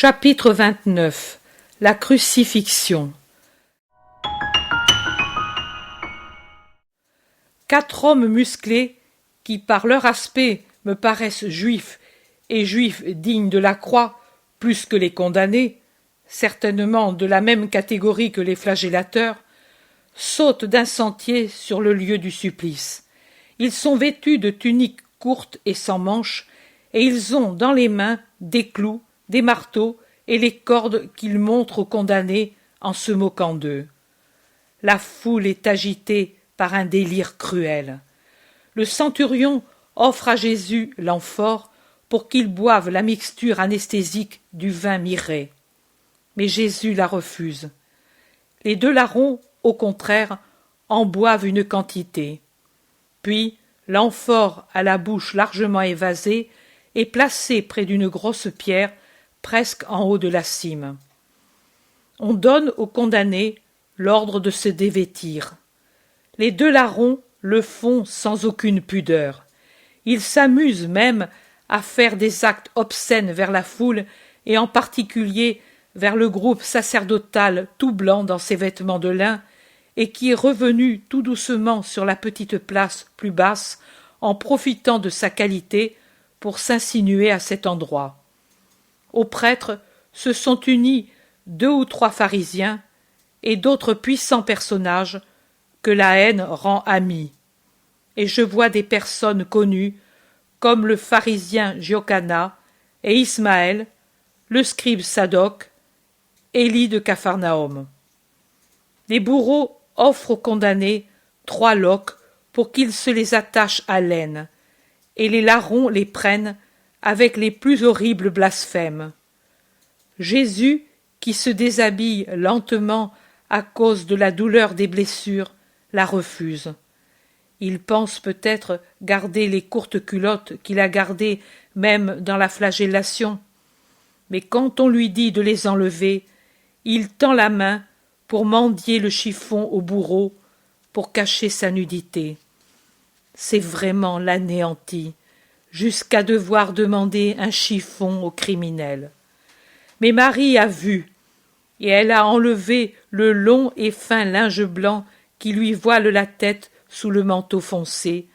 Chapitre 29. La crucifixion. 4 hommes musclés, qui par leur aspect me paraissent juifs, et juifs dignes de la croix, plus que les condamnés, certainement de la même catégorie que les flagellateurs, sautent d'un sentier sur le lieu du supplice. Ils sont vêtus de tuniques courtes et sans manches, et ils ont dans les mains des clous, des marteaux et les cordes qu'ils montrent aux condamnés en se moquant d'eux. La foule est agitée par un délire cruel. Le centurion offre à Jésus l'amphore pour qu'il boive la mixture anesthésique du vin mirré. Mais Jésus la refuse. Les 2 larrons, au contraire, en boivent une quantité. Puis, l'amphore à la bouche largement évasée est placée près d'une grosse pierre presque en haut de la cime. On donne aux condamnés l'ordre de se dévêtir. Les 2 larrons le font sans aucune pudeur. Ils s'amusent même à faire des actes obscènes vers la foule et en particulier vers le groupe sacerdotal tout blanc dans ses vêtements de lin et qui est revenu tout doucement sur la petite place plus basse en profitant de sa qualité pour s'insinuer à cet endroit. Aux prêtres se sont unis 2 ou 3 pharisiens et d'autres puissants personnages que la haine rend amis. Et je vois des personnes connues comme le pharisien Jochana et Ismaël, le scribe Sadoc, Élie de Capharnaüm. Les bourreaux offrent aux condamnés 3 loques pour qu'ils se les attachent à l'aine, et les larrons les prennent avec les plus horribles blasphèmes. Jésus, qui se déshabille lentement à cause de la douleur des blessures, la refuse. Il pense peut-être garder les courtes culottes qu'il a gardées même dans la flagellation. Mais quand on lui dit de les enlever, il tend la main pour mendier le chiffon au bourreau, pour cacher sa nudité. C'est vraiment l'anéanti, jusqu'à devoir demander un chiffon au criminel. Mais Marie a vu, et elle a enlevé le long et fin linge blanc qui lui voile la tête sous le manteau foncé,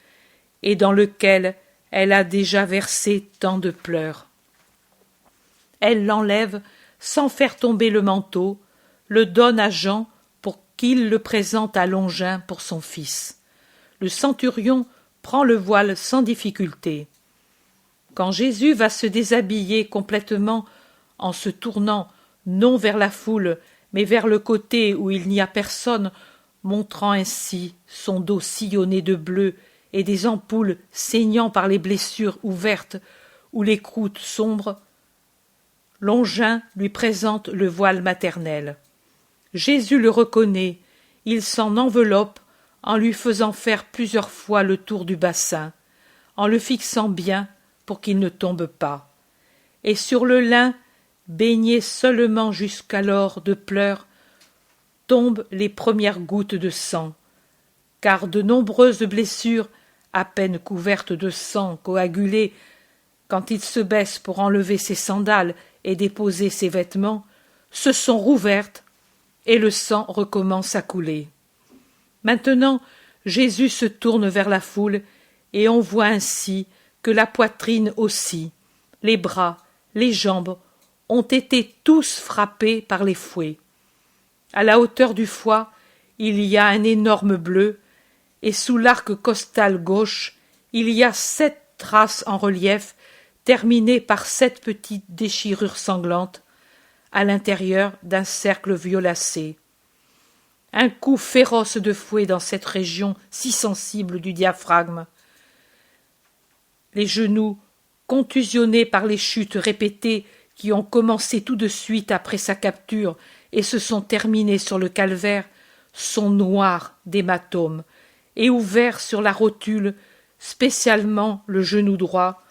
et dans lequel elle a déjà versé tant de pleurs. Elle l'enlève sans faire tomber le manteau, le donne à Jean pour qu'il le présente à Longin pour son fils. Le centurion prend le voile sans difficulté. Quand Jésus va se déshabiller complètement en se tournant non vers la foule, mais vers le côté où il n'y a personne, montrant ainsi son dos sillonné de bleu et des ampoules saignant par les blessures ouvertes ou les croûtes sombres, Longin lui présente le voile maternel. Jésus le reconnaît, il s'en enveloppe en lui faisant faire plusieurs fois le tour du bassin, en le fixant bien pour qu'il ne tombe pas. Et sur le lin, baigné seulement jusqu'alors de pleurs, tombent les premières gouttes de sang, car de nombreuses blessures, à peine couvertes de sang coagulé, quand il se baisse pour enlever ses sandales et déposer ses vêtements, se sont rouvertes et le sang recommence à couler. Maintenant, Jésus se tourne vers la foule et on voit ainsi que la poitrine aussi, les bras, les jambes ont été tous frappés par les fouets. À la hauteur du foie, il y a un énorme bleu, et sous l'arc costal gauche, il y a 7 traces en relief, terminées par 7 petites déchirures sanglantes, à l'intérieur d'un cercle violacé. Un coup féroce de fouet dans cette région si sensible du diaphragme. Les genoux, contusionnés par les chutes répétées qui ont commencé tout de suite après sa capture et se sont terminées sur le calvaire, sont noirs d'hématomes et ouverts sur la rotule, spécialement le genou droit,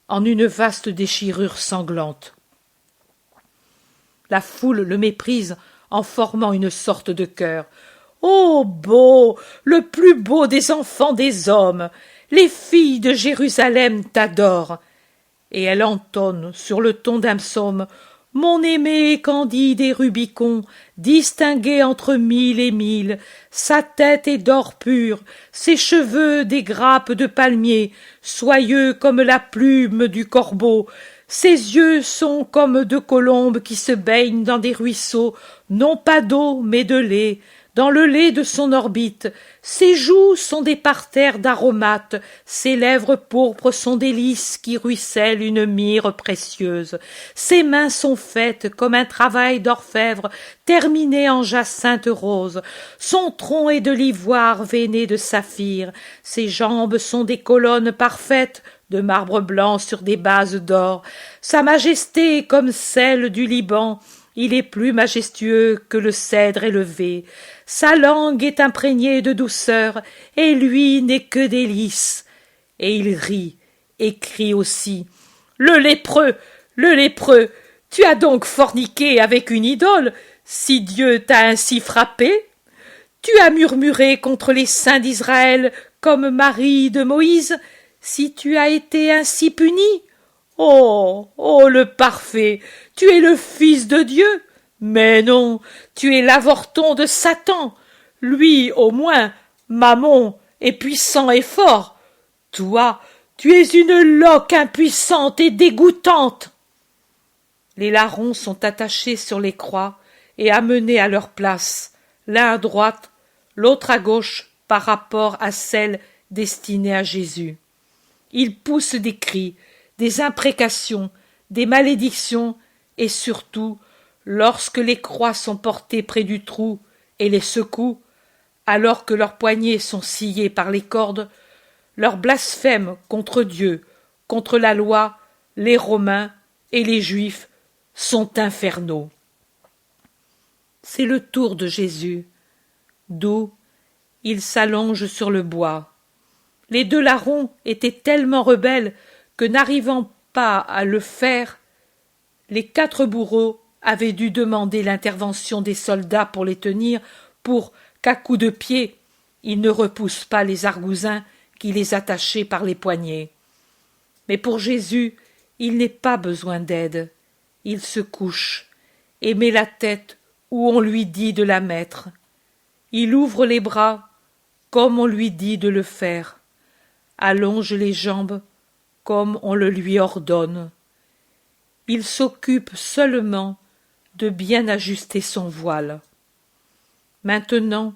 en une vaste déchirure sanglante. La foule le méprise en formant une sorte de chœur. « Ô beau, le plus beau des enfants des hommes, les filles de Jérusalem t'adorent. » Et elle entonne sur le ton d'un psaume mon aimé candide et Rubicon, distingué entre mille et mille, sa tête est d'or pur, ses cheveux des grappes de palmier, soyeux comme la plume du corbeau, ses yeux sont comme deux colombes qui se baignent dans des ruisseaux, non pas d'eau mais de lait, dans le lait de son orbite, ses joues sont des parterres d'aromates, ses lèvres pourpres sont des lys qui ruissellent une myrrhe précieuse, ses mains sont faites comme un travail d'orfèvre terminé en jacinthe rose, son tronc est de l'ivoire veiné de saphir, ses jambes sont des colonnes parfaites de marbre blanc sur des bases d'or, sa majesté est comme celle du Liban, il est plus majestueux que le cèdre élevé, sa langue est imprégnée de douceur, et lui n'est que délices. Et il rit, et crie aussi. Le lépreux, tu as donc forniqué avec une idole, si Dieu t'a ainsi frappé? Tu as murmuré contre les saints d'Israël comme Marie de Moïse, si tu as été ainsi puni? Oh, le parfait, tu es le Fils de Dieu. Mais non, tu es l'avorton de Satan. Lui, au moins, Mammon, est puissant et fort. Toi, tu es une loque impuissante et dégoûtante. Les larrons sont attachés sur les croix et amenés à leur place, l'un à droite, l'autre à gauche, par rapport à celle destinée à Jésus. Ils poussent des cris, des imprécations, des malédictions, et surtout, lorsque les croix sont portées près du trou et les secouent, alors que leurs poignets sont sciés par les cordes, leurs blasphèmes contre Dieu, contre la loi, les Romains et les Juifs sont infernaux. C'est le tour de Jésus, d'où il s'allonge sur le bois. Les deux larrons étaient tellement rebelles que, n'arrivant pas à le faire, les 4 bourreaux avaient dû demander l'intervention des soldats pour les tenir, pour qu'à coups de pied, ils ne repoussent pas les argousins qui les attachaient par les poignets. Mais pour Jésus, il n'est pas besoin d'aide. Il se couche et met la tête où on lui dit de la mettre. Il ouvre les bras comme on lui dit de le faire, allonge les jambes comme on le lui ordonne. Il s'occupe seulement de bien ajuster son voile. Maintenant,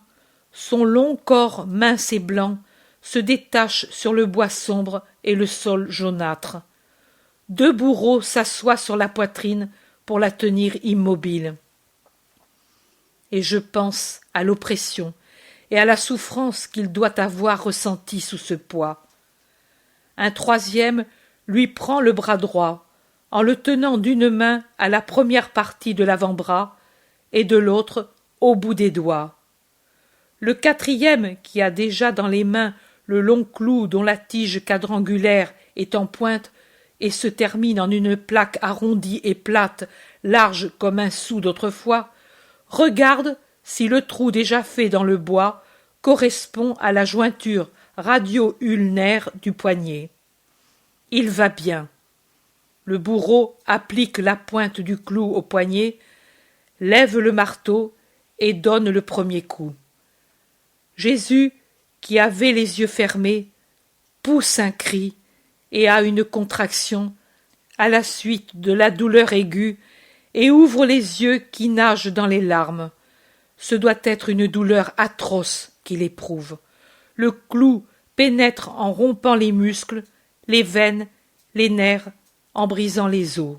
son long corps mince et blanc se détache sur le bois sombre et le sol jaunâtre. 2 bourreaux s'assoient sur la poitrine pour la tenir immobile. Et je pense à l'oppression et à la souffrance qu'il doit avoir ressentie sous ce poids. Un 3e lui prend le bras droit, en le tenant d'une main à la première partie de l'avant-bras et de l'autre au bout des doigts. Le 4e, qui a déjà dans les mains le long clou dont la tige quadrangulaire est en pointe et se termine en une plaque arrondie et plate, large comme un sou d'autrefois, regarde si le trou déjà fait dans le bois correspond à la jointure radio-ulnaire du poignet. Il va bien. Le bourreau applique la pointe du clou au poignet, lève le marteau et donne le premier coup. Jésus, qui avait les yeux fermés, pousse un cri et a une contraction à la suite de la douleur aiguë et ouvre les yeux qui nagent dans les larmes. Ce doit être une douleur atroce qu'il éprouve. Le clou pénètre en rompant les muscles, les veines, les nerfs, en brisant les os.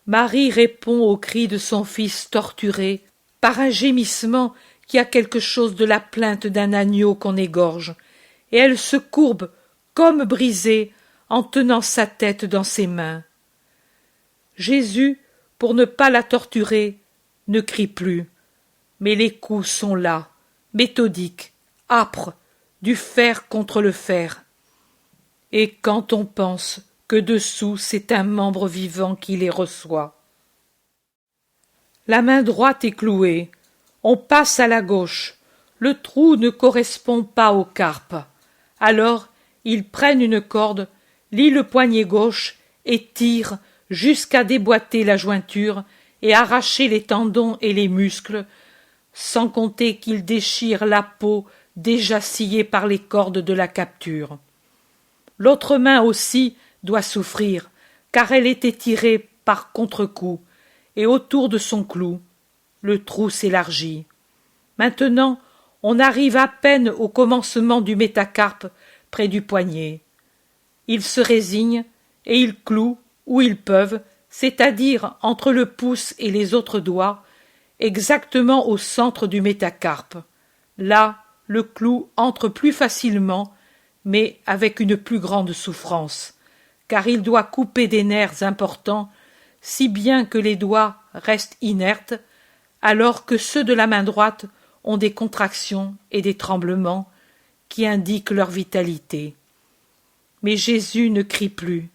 Marie répond au cri de son fils torturé par un gémissement qui a quelque chose de la plainte d'un agneau qu'on égorge, et elle se courbe comme brisée en tenant sa tête dans ses mains. Jésus, pour ne pas la torturer, ne crie plus, mais les coups sont là, méthodiques, âpres, du fer contre le fer. Et quand on pense que dessous c'est un membre vivant qui les reçoit. La main droite est clouée, on passe à la gauche, le trou ne correspond pas aux carpes. Alors ils prennent une corde, lient le poignet gauche et tirent jusqu'à déboîter la jointure et arracher les tendons et les muscles, sans compter qu'il déchire la peau déjà sciée par les cordes de la capture. L'autre main aussi doit souffrir, car elle était tirée par contre-coup, et autour de son clou, le trou s'élargit. Maintenant, on arrive à peine au commencement du métacarpe, près du poignet. Ils se résignent et ils clouent où ils peuvent, c'est-à-dire entre le pouce et les autres doigts, exactement au centre du métacarpe. Là, le clou entre plus facilement, mais avec une plus grande souffrance, car il doit couper des nerfs importants, si bien que les doigts restent inertes, alors que ceux de la main droite ont des contractions et des tremblements qui indiquent leur vitalité. Mais Jésus ne crie plus.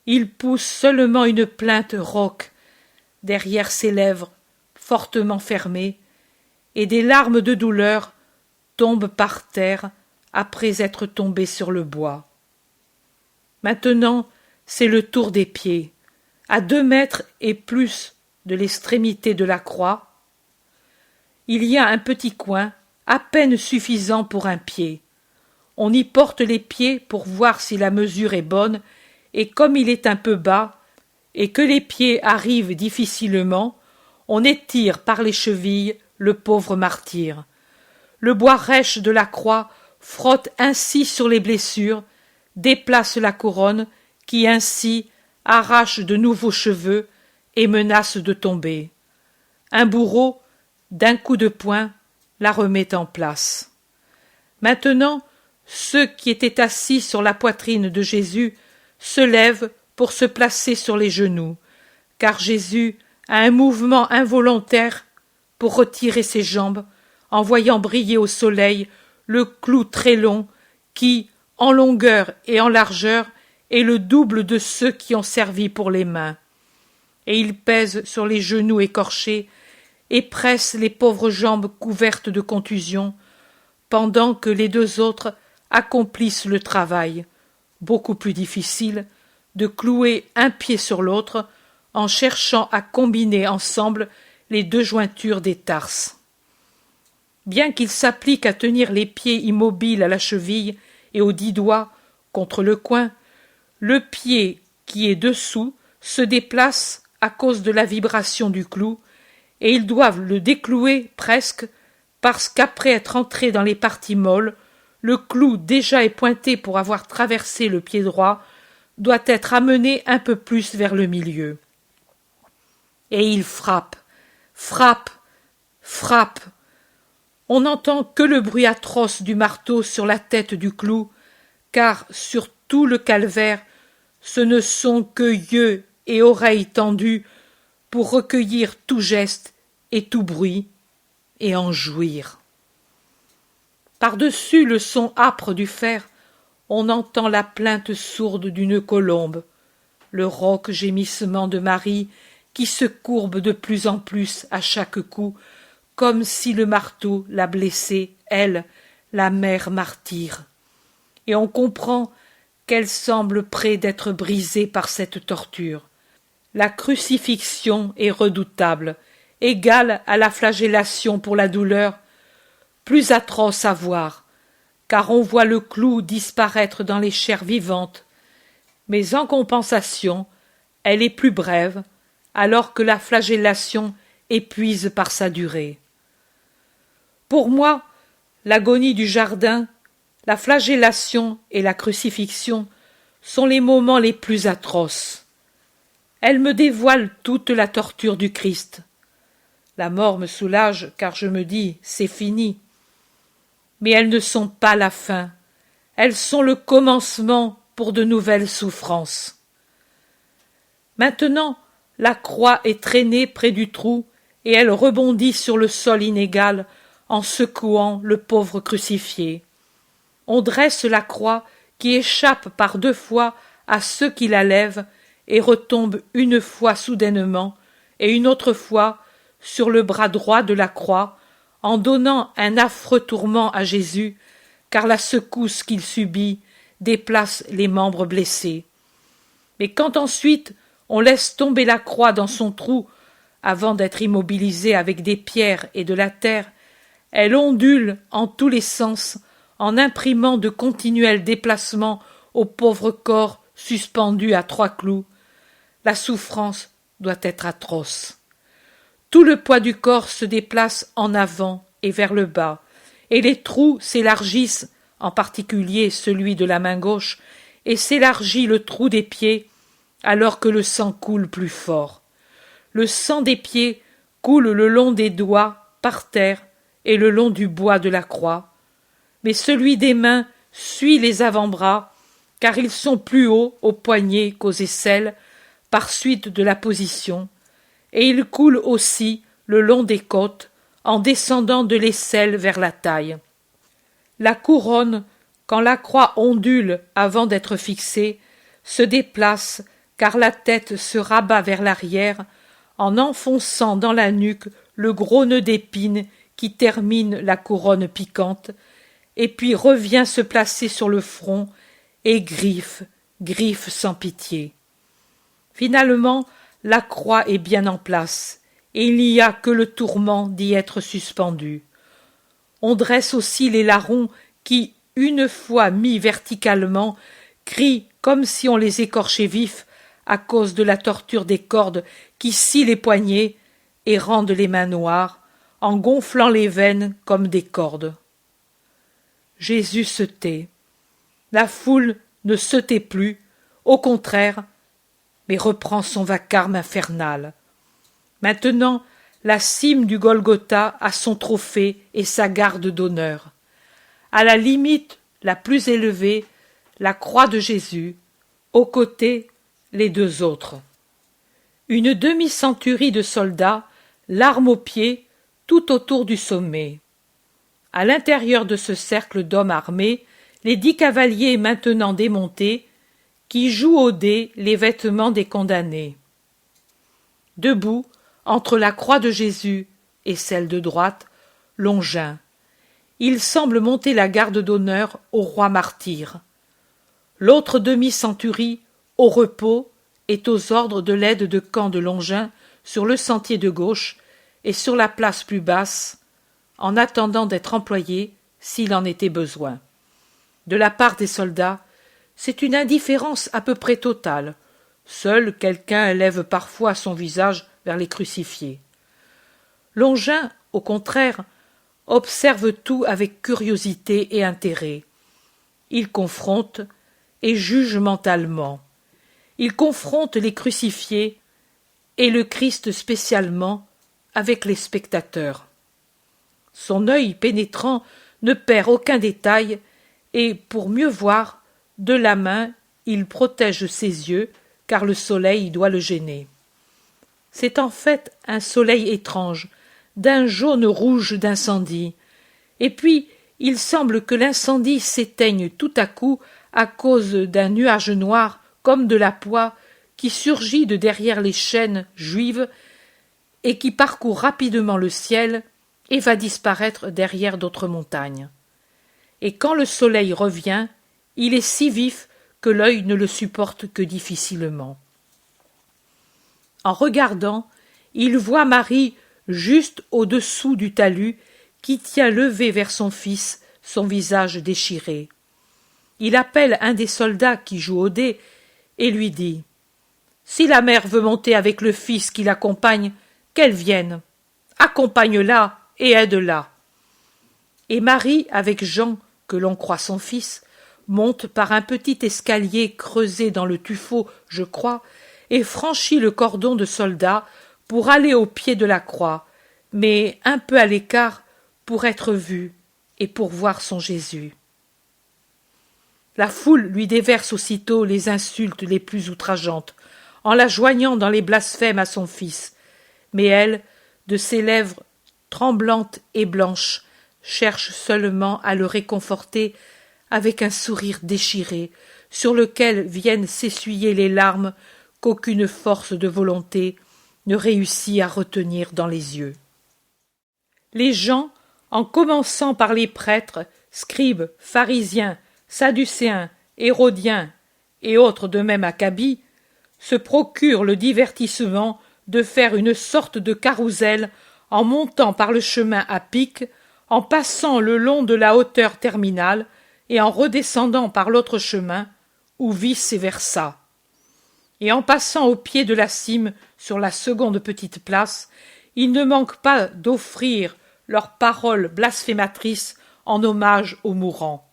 Il pousse seulement une plainte rauque derrière ses lèvres fortement fermées, et des larmes de douleur tombent par terre après être tombées sur le bois. Maintenant, c'est le tour des pieds. À 2 mètres et plus de l'extrémité de la croix, il y a un petit coin, à peine suffisant pour un pied. On y porte les pieds pour voir si la mesure est bonne, et comme il est un peu bas, et que les pieds arrivent difficilement, on étire par les chevilles le pauvre martyr. Le bois rêche de la croix frotte ainsi sur les blessures, déplace la couronne, qui ainsi arrache de nouveaux cheveux et menace de tomber. Un bourreau, d'un coup de poing, la remet en place. Maintenant, ceux qui étaient assis sur la poitrine de Jésus se lèvent pour se placer sur les genoux, car Jésus a un mouvement involontaire pour retirer ses jambes, en voyant briller au soleil le clou très long qui, en longueur et en largeur, est le double de ceux qui ont servi pour les mains. Et il pèse sur les genoux écorchés et presse les pauvres jambes couvertes de contusions, pendant que les 2 autres accomplissent le travail, beaucoup plus difficile, de clouer un pied sur l'autre en cherchant à combiner ensemble les 2 jointures des tarses. Bien qu'il s'applique à tenir les pieds immobiles à la cheville et aux 10 doigts contre le coin, le pied qui est dessous se déplace à cause de la vibration du clou, et ils doivent le déclouer presque, parce qu'après être entré dans les parties molles, le clou déjà épointé pour avoir traversé le pied droit doit être amené un peu plus vers le milieu. Et il frappe, frappe, frappe. On n'entend que le bruit atroce du marteau sur la tête du clou, car sur tout le calvaire, ce ne sont que yeux et oreilles tendus pour recueillir tout geste et tout bruit, et en jouir. Par-dessus le son âpre du fer, on entend la plainte sourde d'une colombe, le rauque gémissement de Marie qui se courbe de plus en plus à chaque coup, comme si le marteau la blessait, elle, la mère martyre. Et on comprend qu'elle semble près d'être brisée par cette torture. La crucifixion est redoutable, égale à la flagellation pour la douleur, plus atroce à voir, car on voit le clou disparaître dans les chairs vivantes, mais en compensation, elle est plus brève, alors que la flagellation épuise par sa durée. Pour moi, l'agonie du jardin, la flagellation et la crucifixion sont les moments les plus atroces. Elles me dévoilent toute la torture du Christ. La mort me soulage, car je me dis, c'est fini. Mais elles ne sont pas la fin, elles sont le commencement pour de nouvelles souffrances. Maintenant, la croix est traînée près du trou, et elle rebondit sur le sol inégal en secouant le pauvre crucifié. On dresse la croix qui échappe par 2 fois à ceux qui la lèvent et retombe une fois soudainement et une autre fois sur le bras droit de la croix, en donnant un affreux tourment à Jésus, car la secousse qu'il subit déplace les membres blessés. Mais quand ensuite On laisse tomber la croix dans son trou avant d'être immobilisée avec des pierres et de la terre. Elle ondule en tous les sens en imprimant de continuels déplacements au pauvre corps suspendu à 3 clous. La souffrance doit être atroce. Tout le poids du corps se déplace en avant et vers le bas, et les trous s'élargissent, en particulier celui de la main gauche, et s'élargit le trou des pieds, alors que le sang coule plus fort. Le sang des pieds coule le long des doigts, par terre, et le long du bois de la croix. Mais celui des mains suit les avant-bras, car ils sont plus hauts aux poignets qu'aux aisselles, par suite de la position, et il coule aussi le long des côtes, en descendant de l'aisselle vers la taille. La couronne, quand la croix ondule avant d'être fixée, se déplace, car la tête se rabat vers l'arrière, en enfonçant dans la nuque le gros nœud d'épines qui termine la couronne piquante, et puis revient se placer sur le front, et griffe sans pitié. Finalement, la croix est bien en place, et il n'y a que le tourment d'y être suspendu. On dresse aussi les larrons qui, une fois mis verticalement, crient comme si on les écorchait vifs à cause de la torture des cordes qui scient les poignets et rendent les mains noires, en gonflant les veines comme des cordes. Jésus se tait. La foule ne se tait plus, au contraire, mais reprend son vacarme infernal. Maintenant, la cime du Golgotha a son trophée et sa garde d'honneur. À la limite la plus élevée, la croix de Jésus, aux côtés, les 2 autres. Une demi-centurie de soldats, l'arme aux pieds, tout autour du sommet. À l'intérieur de ce cercle d'hommes armés, les 10 cavaliers maintenant démontés, qui jouent au dé les vêtements des condamnés. Debout, entre la croix de Jésus et celle de droite, Longin. Il semble monter la garde d'honneur au roi martyr. L'autre demi-centurie, au repos, est aux ordres de l'aide de camp de Longin sur le sentier de gauche et sur la place plus basse, en attendant d'être employé s'il en était besoin. De la part des soldats, c'est une indifférence à peu près totale. Seul quelqu'un lève parfois son visage vers les crucifiés. Longin, au contraire, observe tout avec curiosité et intérêt. Il confronte et juge mentalement. Il confronte les crucifiés et le Christ spécialement avec les spectateurs. Son œil pénétrant ne perd aucun détail et, pour mieux voir, de la main, il protège ses yeux, car le soleil doit le gêner. C'est en fait un soleil étrange, d'un jaune rouge d'incendie. Et puis, il semble que l'incendie s'éteigne tout à coup à cause d'un nuage noir comme de la poix qui surgit de derrière les chaînes juives et qui parcourt rapidement le ciel et va disparaître derrière d'autres montagnes. Et quand le soleil revient, il est si vif que l'œil ne le supporte que difficilement. En regardant, il voit Marie juste au-dessous du talus qui tient levé vers son fils son visage déchiré. Il appelle un des soldats qui joue au dé et lui dit « Si la mère veut monter avec le fils qui l'accompagne, qu'elle vienne. Accompagne-la et aide-la. » Et Marie, avec Jean, que l'on croit son fils, monte par un petit escalier creusé dans le tuffeau, je crois, et franchit le cordon de soldats pour aller au pied de la croix, mais un peu à l'écart pour être vue et pour voir son Jésus. La foule lui déverse aussitôt les insultes les plus outrageantes, en la joignant dans les blasphèmes à son fils, mais elle, de ses lèvres tremblantes et blanches, cherche seulement à le réconforter avec un sourire déchiré, sur lequel viennent s'essuyer les larmes qu'aucune force de volonté ne réussit à retenir dans les yeux. Les gens, en commençant par les prêtres, scribes, pharisiens, sadducéens, hérodiens et autres de même acabit, se procurent le divertissement de faire une sorte de carrousel en montant par le chemin à pic, en passant le long de la hauteur terminale et en redescendant par l'autre chemin, ou vice-versa. Et en passant au pied de la cime sur la seconde petite place, ils ne manquent pas d'offrir leurs paroles blasphématrices en hommage aux mourants.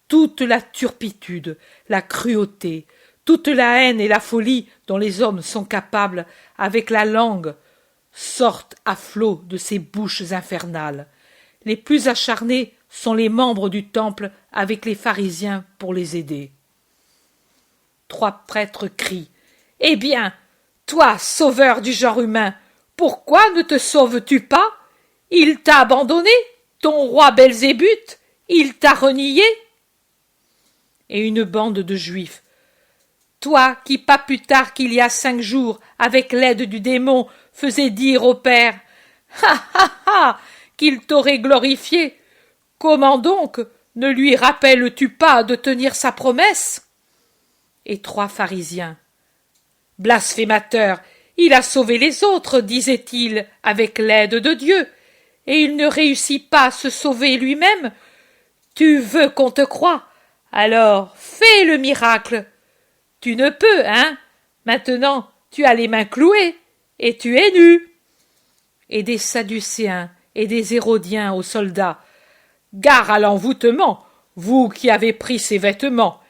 Toute la turpitude, la cruauté, toute la haine et la folie dont les hommes sont capables avec la langue sortent à flot de ces bouches infernales. Les plus acharnés sont les membres du temple avec les pharisiens pour les aider. 3 prêtres crient « Eh bien, toi, sauveur du genre humain, pourquoi ne te sauves-tu pas? Il t'a abandonné, ton roi Belzébuth, il t'a renié. » Et une bande de Juifs. « Toi qui, pas plus tard qu'il y a 5 jours, avec l'aide du démon, faisais dire au Père « Ha ha ha !» qu'il t'aurait glorifié. Comment donc ne lui rappelles-tu pas de tenir sa promesse? Et 3 pharisiens. Blasphémateur, il a sauvé les autres, disait-il, avec l'aide de Dieu, et il ne réussit pas à se sauver lui-même. Tu veux qu'on te croie? Alors fais le miracle. Tu ne peux, hein? Maintenant, tu as les mains clouées, et tu es nu. Et des Sadducéens et des Hérodiens aux soldats. Gare à l'envoûtement, vous qui avez pris ses vêtements.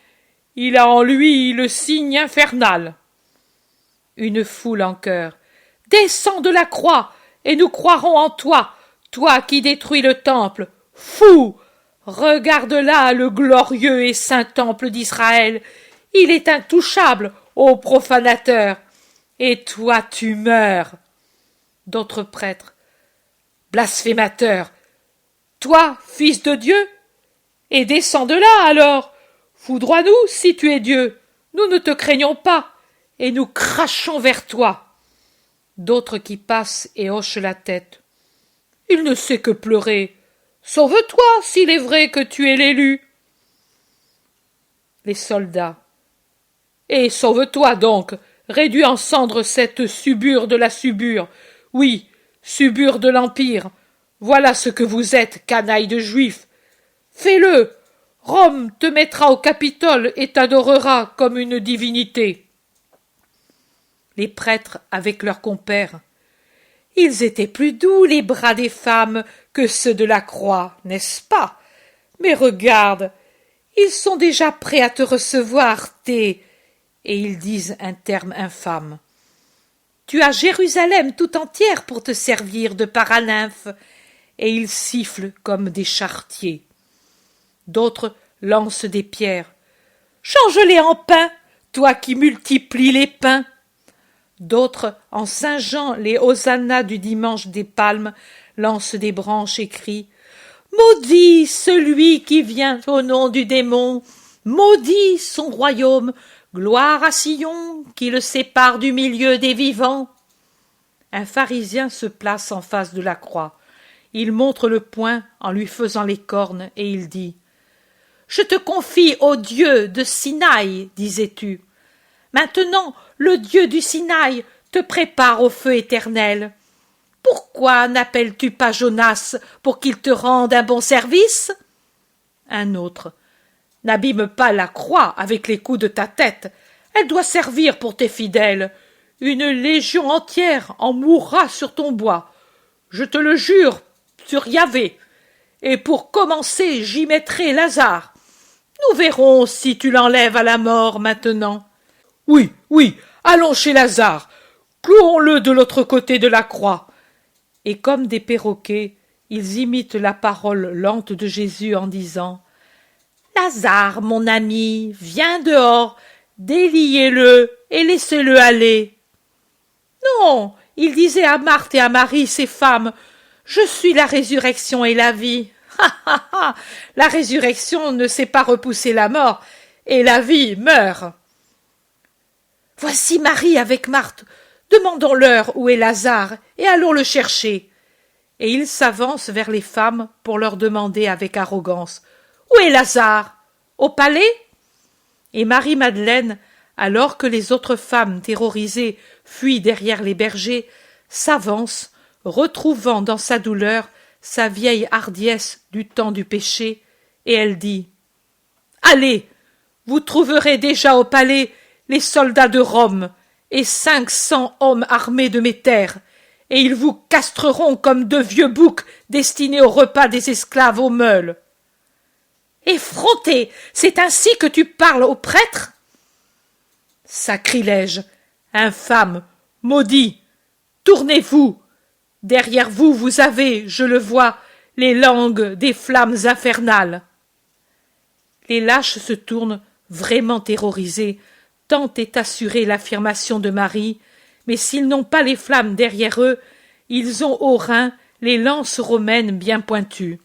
Il a en lui le signe infernal. Une foule en chœur. Descends de la croix, et nous croirons en toi, toi qui détruis le temple. Fou! Regarde là le glorieux et saint temple d'Israël. Il est intouchable, ô profanateur. Et toi tu meurs. D'autres prêtres. Blasphémateur! Toi, fils de Dieu? Et descends de là, alors! Foudroie-nous, si tu es Dieu! Nous ne te craignons pas, et nous crachons vers toi! D'autres qui passent et hochent la tête. Il ne sait que pleurer. Sauve-toi, s'il est vrai que tu es l'élu! Les soldats. Et sauve-toi donc! Réduis en cendres cette subure de la subure! Oui, subure de l'Empire! Voilà ce que vous êtes, canaille de Juifs! Fais-le! Rome te mettra au Capitole et t'adorera comme une divinité. Les prêtres avec leurs compères. Ils étaient plus doux, les bras des femmes, que ceux de la croix, n'est-ce pas? Mais regarde, ils sont déjà prêts à te recevoir, et ils disent un terme infâme. Tu as Jérusalem tout entière pour te servir de paranymphe, et ils sifflent comme des charretiers. D'autres lancent des pierres. Change-les en pain, toi qui multiplies les pains. D'autres, en singeant les hosannas du dimanche des palmes, lancent des branches et crient Maudit celui qui vient au nom du démon, maudit son royaume, gloire à Sion qui le sépare du milieu des vivants. Un pharisien se place en face de la croix. Il montre le poing en lui faisant les cornes et il dit Je te confie au Dieu de Sinaï, disais-tu. Maintenant, le Dieu du Sinaï te prépare au feu éternel. Pourquoi n'appelles-tu pas Jonas pour qu'il te rende un bon service? Un autre. N'abîme pas la croix avec les coups de ta tête. Elle doit servir pour tes fidèles. Une légion entière en mourra sur ton bois. Je te le jure, sur Yahvé. Et pour commencer, j'y mettrai Lazare. Nous verrons si tu l'enlèves à la mort maintenant. Oui, oui, allons chez Lazare. Clouons-le de l'autre côté de la croix. Et comme des perroquets, ils imitent la parole lente de Jésus en disant Lazare, mon ami, viens dehors, déliez-le et laissez-le aller. Non, il disait à Marthe et à Marie, ses femmes, je suis la résurrection et la vie. Ha ha ha! La résurrection ne sait pas repousser la mort, et la vie meurt. Voici Marie avec Marthe. Demandons-leur où est Lazare, et allons le chercher. Et il s'avance vers les femmes pour leur demander avec arrogance Où est Lazare? Au palais? Et Marie-Madeleine, alors que les autres femmes terrorisées fuient derrière les bergers, s'avance, retrouvant dans sa douleur sa vieille hardiesse du temps du péché, et elle dit « Allez, vous trouverez déjà au palais les soldats de Rome et 500 hommes armés de mes terres, et ils vous castreront comme de vieux boucs destinés au repas des esclaves aux meules. » « Effronté, c'est ainsi que tu parles aux prêtres ? » « Sacrilège, infâme, maudit, tournez-vous. Derrière vous, vous avez, je le vois, les langues des flammes infernales. » Les lâches se tournent, vraiment terrorisés, tant est assurée l'affirmation de Marie, mais s'ils n'ont pas les flammes derrière eux, ils ont au rein les lances romaines bien pointues.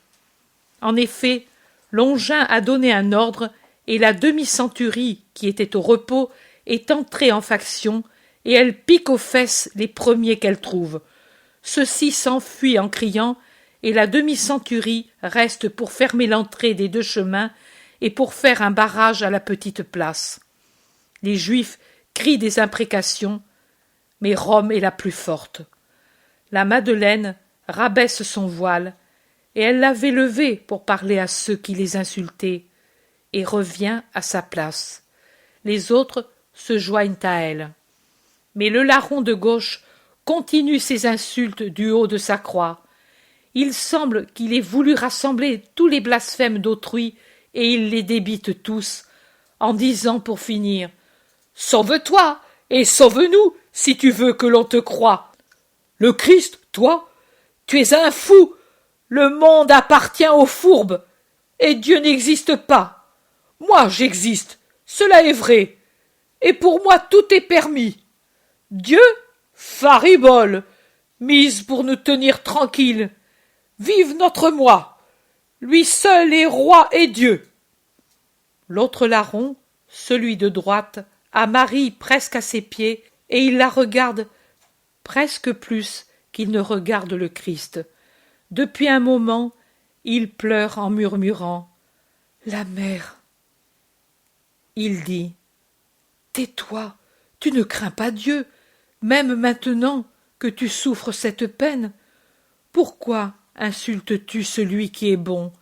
En effet, Longin a donné un ordre, et la demi-centurie, qui était au repos, est entrée en faction, et elle pique aux fesses les premiers qu'elle trouve. Ceux-ci s'enfuient en criant, et la demi-centurie reste pour fermer l'entrée des deux chemins et pour faire un barrage à la petite place. Les Juifs crient des imprécations, mais Rome est la plus forte. La Madeleine rabaisse son voile, et elle l'avait levé pour parler à ceux qui les insultaient, et revient à sa place. Les autres se joignent à elle. Mais le larron de gauche continue ses insultes du haut de sa croix. Il semble qu'il ait voulu rassembler tous les blasphèmes d'autrui, et il les débite tous, en disant pour finir « Sauve-toi, et sauve-nous, si tu veux que l'on te croie. Le Christ, toi, tu es un fou. Le monde appartient aux fourbes, et Dieu n'existe pas. Moi j'existe, cela est vrai, et pour moi tout est permis. Dieu, faribole, mise pour nous tenir tranquilles. Vive notre moi, lui seul est roi et Dieu. » L'autre larron, celui de droite, a Marie presque à ses pieds, et il la regarde presque plus qu'il ne regarde le Christ. Depuis un moment, il pleure en murmurant « La mère !» Il dit « Tais-toi, tu ne crains pas Dieu, même maintenant que tu souffres cette peine. Pourquoi insultes-tu celui qui est bon?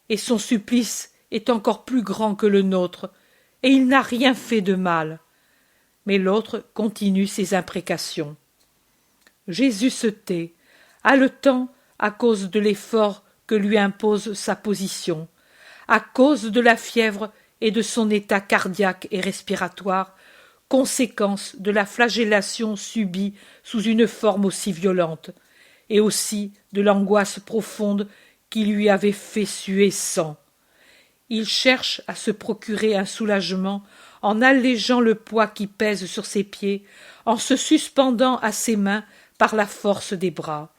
Et son supplice est encore plus grand que le nôtre, et il n'a rien fait de mal. » Mais l'autre continue ses imprécations. Jésus se tait, haletant à cause de l'effort que lui impose sa position, à cause de la fièvre et de son état cardiaque et respiratoire, conséquence de la flagellation subie sous une forme aussi violente, et aussi de l'angoisse profonde qui lui avait fait suer sang. Il cherche à se procurer un soulagement en allégeant le poids qui pèse sur ses pieds, en se suspendant à ses mains par la force des bras.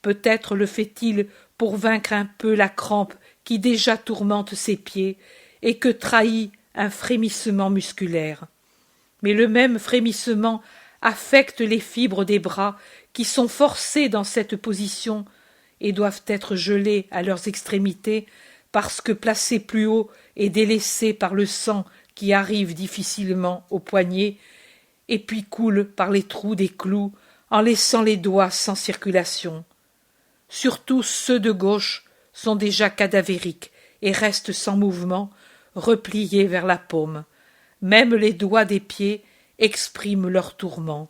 Peut-être le fait-il pour vaincre un peu la crampe qui déjà tourmente ses pieds et que trahit un frémissement musculaire. Mais le même frémissement affecte les fibres des bras qui sont forcés dans cette position et doivent être gelés à leurs extrémités parce que placés plus haut et délaissés par le sang qui arrive difficilement aux poignets et puis coule par les trous des clous en laissant les doigts sans circulation. Surtout ceux de gauche sont déjà cadavériques et restent sans mouvement, repliés vers la paume. Même les doigts des pieds expriment leur tourment.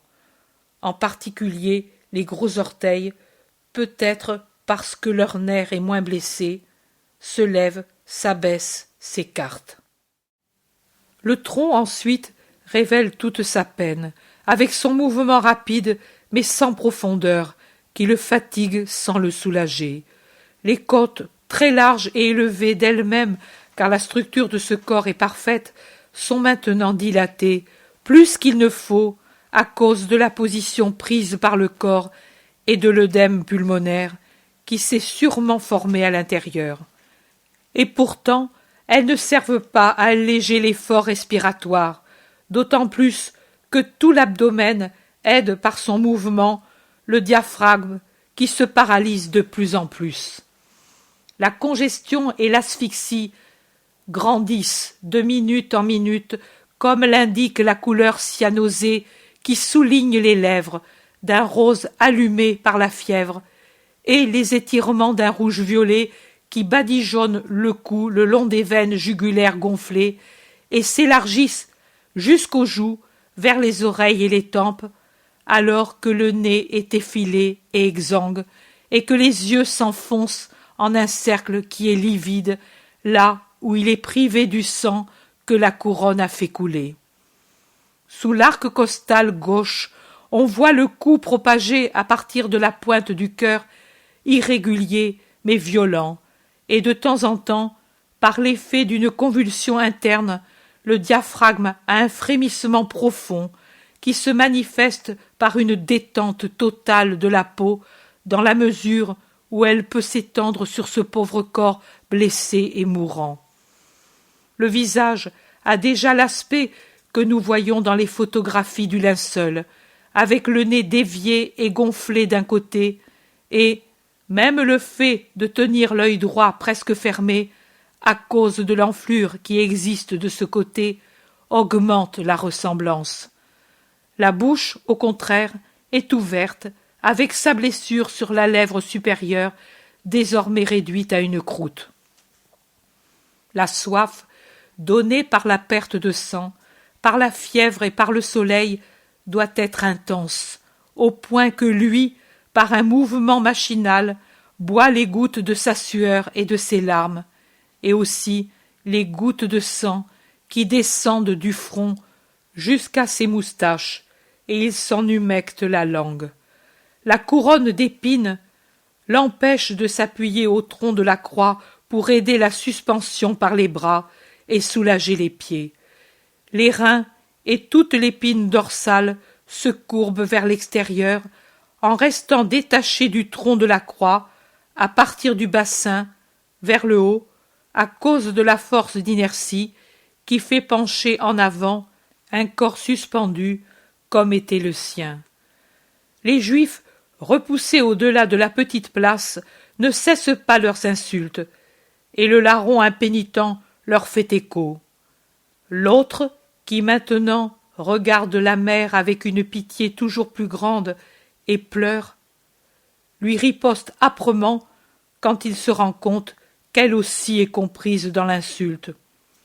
En particulier les gros orteils, peut-être parce que leur nerf est moins blessé, se lèvent, s'abaissent, s'écartent. Le tronc ensuite révèle toute sa peine, avec son mouvement rapide mais sans profondeur, qui le fatigue sans le soulager. Les côtes, très larges et élevées d'elles-mêmes, car la structure de ce corps est parfaite, sont maintenant dilatées, plus qu'il ne faut, à cause de la position prise par le corps et de l'œdème pulmonaire, qui s'est sûrement formé à l'intérieur. Et pourtant, elles ne servent pas à alléger l'effort respiratoire, d'autant plus que tout l'abdomen aide par son mouvement le diaphragme qui se paralyse de plus en plus. La congestion et l'asphyxie grandissent de minute en minute comme l'indique la couleur cyanosée qui souligne les lèvres d'un rose allumé par la fièvre, et les étirements d'un rouge violet qui badigeonnent le cou le long des veines jugulaires gonflées et s'élargissent jusqu'aux joues, vers les oreilles et les tempes, alors que le nez est effilé et exsangue, et que les yeux s'enfoncent en un cercle qui est livide, là où il est privé du sang que la couronne a fait couler. Sous l'arc costal gauche, on voit le cou propagé à partir de la pointe du cœur, irrégulier mais violent, et de temps en temps, par l'effet d'une convulsion interne, le diaphragme a un frémissement profond qui se manifeste par une détente totale de la peau dans la mesure où elle peut s'étendre sur ce pauvre corps blessé et mourant. Le visage a déjà l'aspect que nous voyons dans les photographies du linceul, avec le nez dévié et gonflé d'un côté, et même le fait de tenir l'œil droit presque fermé, à cause de l'enflure qui existe de ce côté, augmente la ressemblance. La bouche, au contraire, est ouverte, avec sa blessure sur la lèvre supérieure, désormais réduite à une croûte. La soif, donnée par la perte de sang, par la fièvre et par le soleil, doit être intense, au point que lui, par un mouvement machinal, boit les gouttes de sa sueur et de ses larmes, et aussi les gouttes de sang qui descendent du front jusqu'à ses moustaches, et il s'en humecte la langue. La couronne d'épines l'empêche de s'appuyer au tronc de la croix pour aider la suspension par les bras et soulager les pieds. Les reins et toute l'épine dorsale se courbent vers l'extérieur en restant détachés du tronc de la croix à partir du bassin vers le haut à cause de la force d'inertie qui fait pencher en avant un corps suspendu comme était le sien. Les Juifs, repoussés au-delà de la petite place, ne cessent pas leurs insultes, et le larron impénitent leur fait écho. L'autre, qui maintenant regarde la mère avec une pitié toujours plus grande et pleure, lui riposte âprement quand il se rend compte qu'elle aussi est comprise dans l'insulte.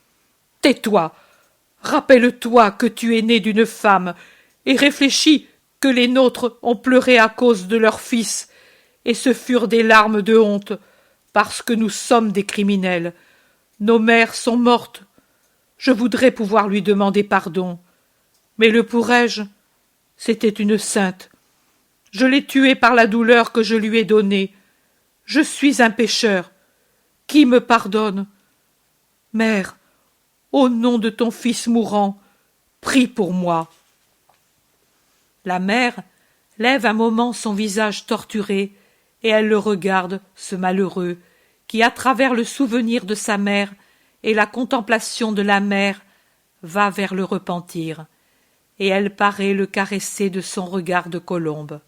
« Tais-toi, rappelle-toi que tu es né d'une femme, et réfléchis que les nôtres ont pleuré à cause de leur fils, et ce furent des larmes de honte, parce que nous sommes des criminels. Nos mères sont mortes. Je voudrais pouvoir lui demander pardon. Mais le pourrais-je? C'était une sainte. Je l'ai tuée par la douleur que je lui ai donnée. Je suis un pécheur. Qui me pardonne? Mère, au nom de ton fils mourant, prie pour moi. » La mère lève un moment son visage torturé, et elle le regarde, ce malheureux, qui, à travers le souvenir de sa mère et la contemplation de la mère, va vers le repentir, et elle paraît le caresser de son regard de colombe.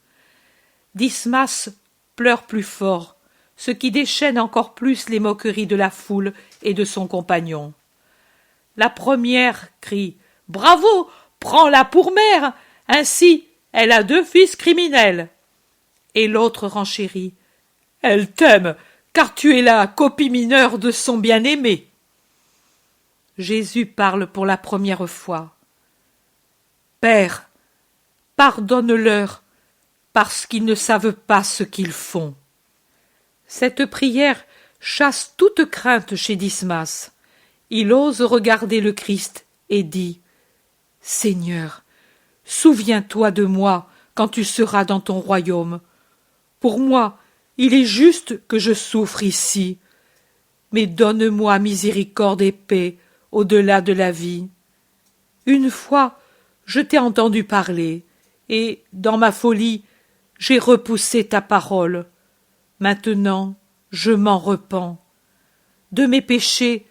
Dismas pleure plus fort, ce qui déchaîne encore plus les moqueries de la foule et de son compagnon. La première crie « Bravo, prends-la pour mère, ainsi elle a 2 fils criminels !» Et l'autre renchérit « Elle t'aime, car tu es la copie mineure de son bien-aimé. » Jésus parle pour la première fois. « Père, pardonne-leur, parce qu'ils ne savent pas ce qu'ils font. » Cette prière chasse toute crainte chez Dismas. Il ose regarder le Christ et dit « Seigneur, souviens-toi de moi quand tu seras dans ton royaume. Pour moi, il est juste que je souffre ici, mais donne-moi miséricorde et paix au-delà de la vie. Une fois, je t'ai entendu parler, et, dans ma folie, j'ai repoussé ta parole. Maintenant, je m'en repens. De mes péchés,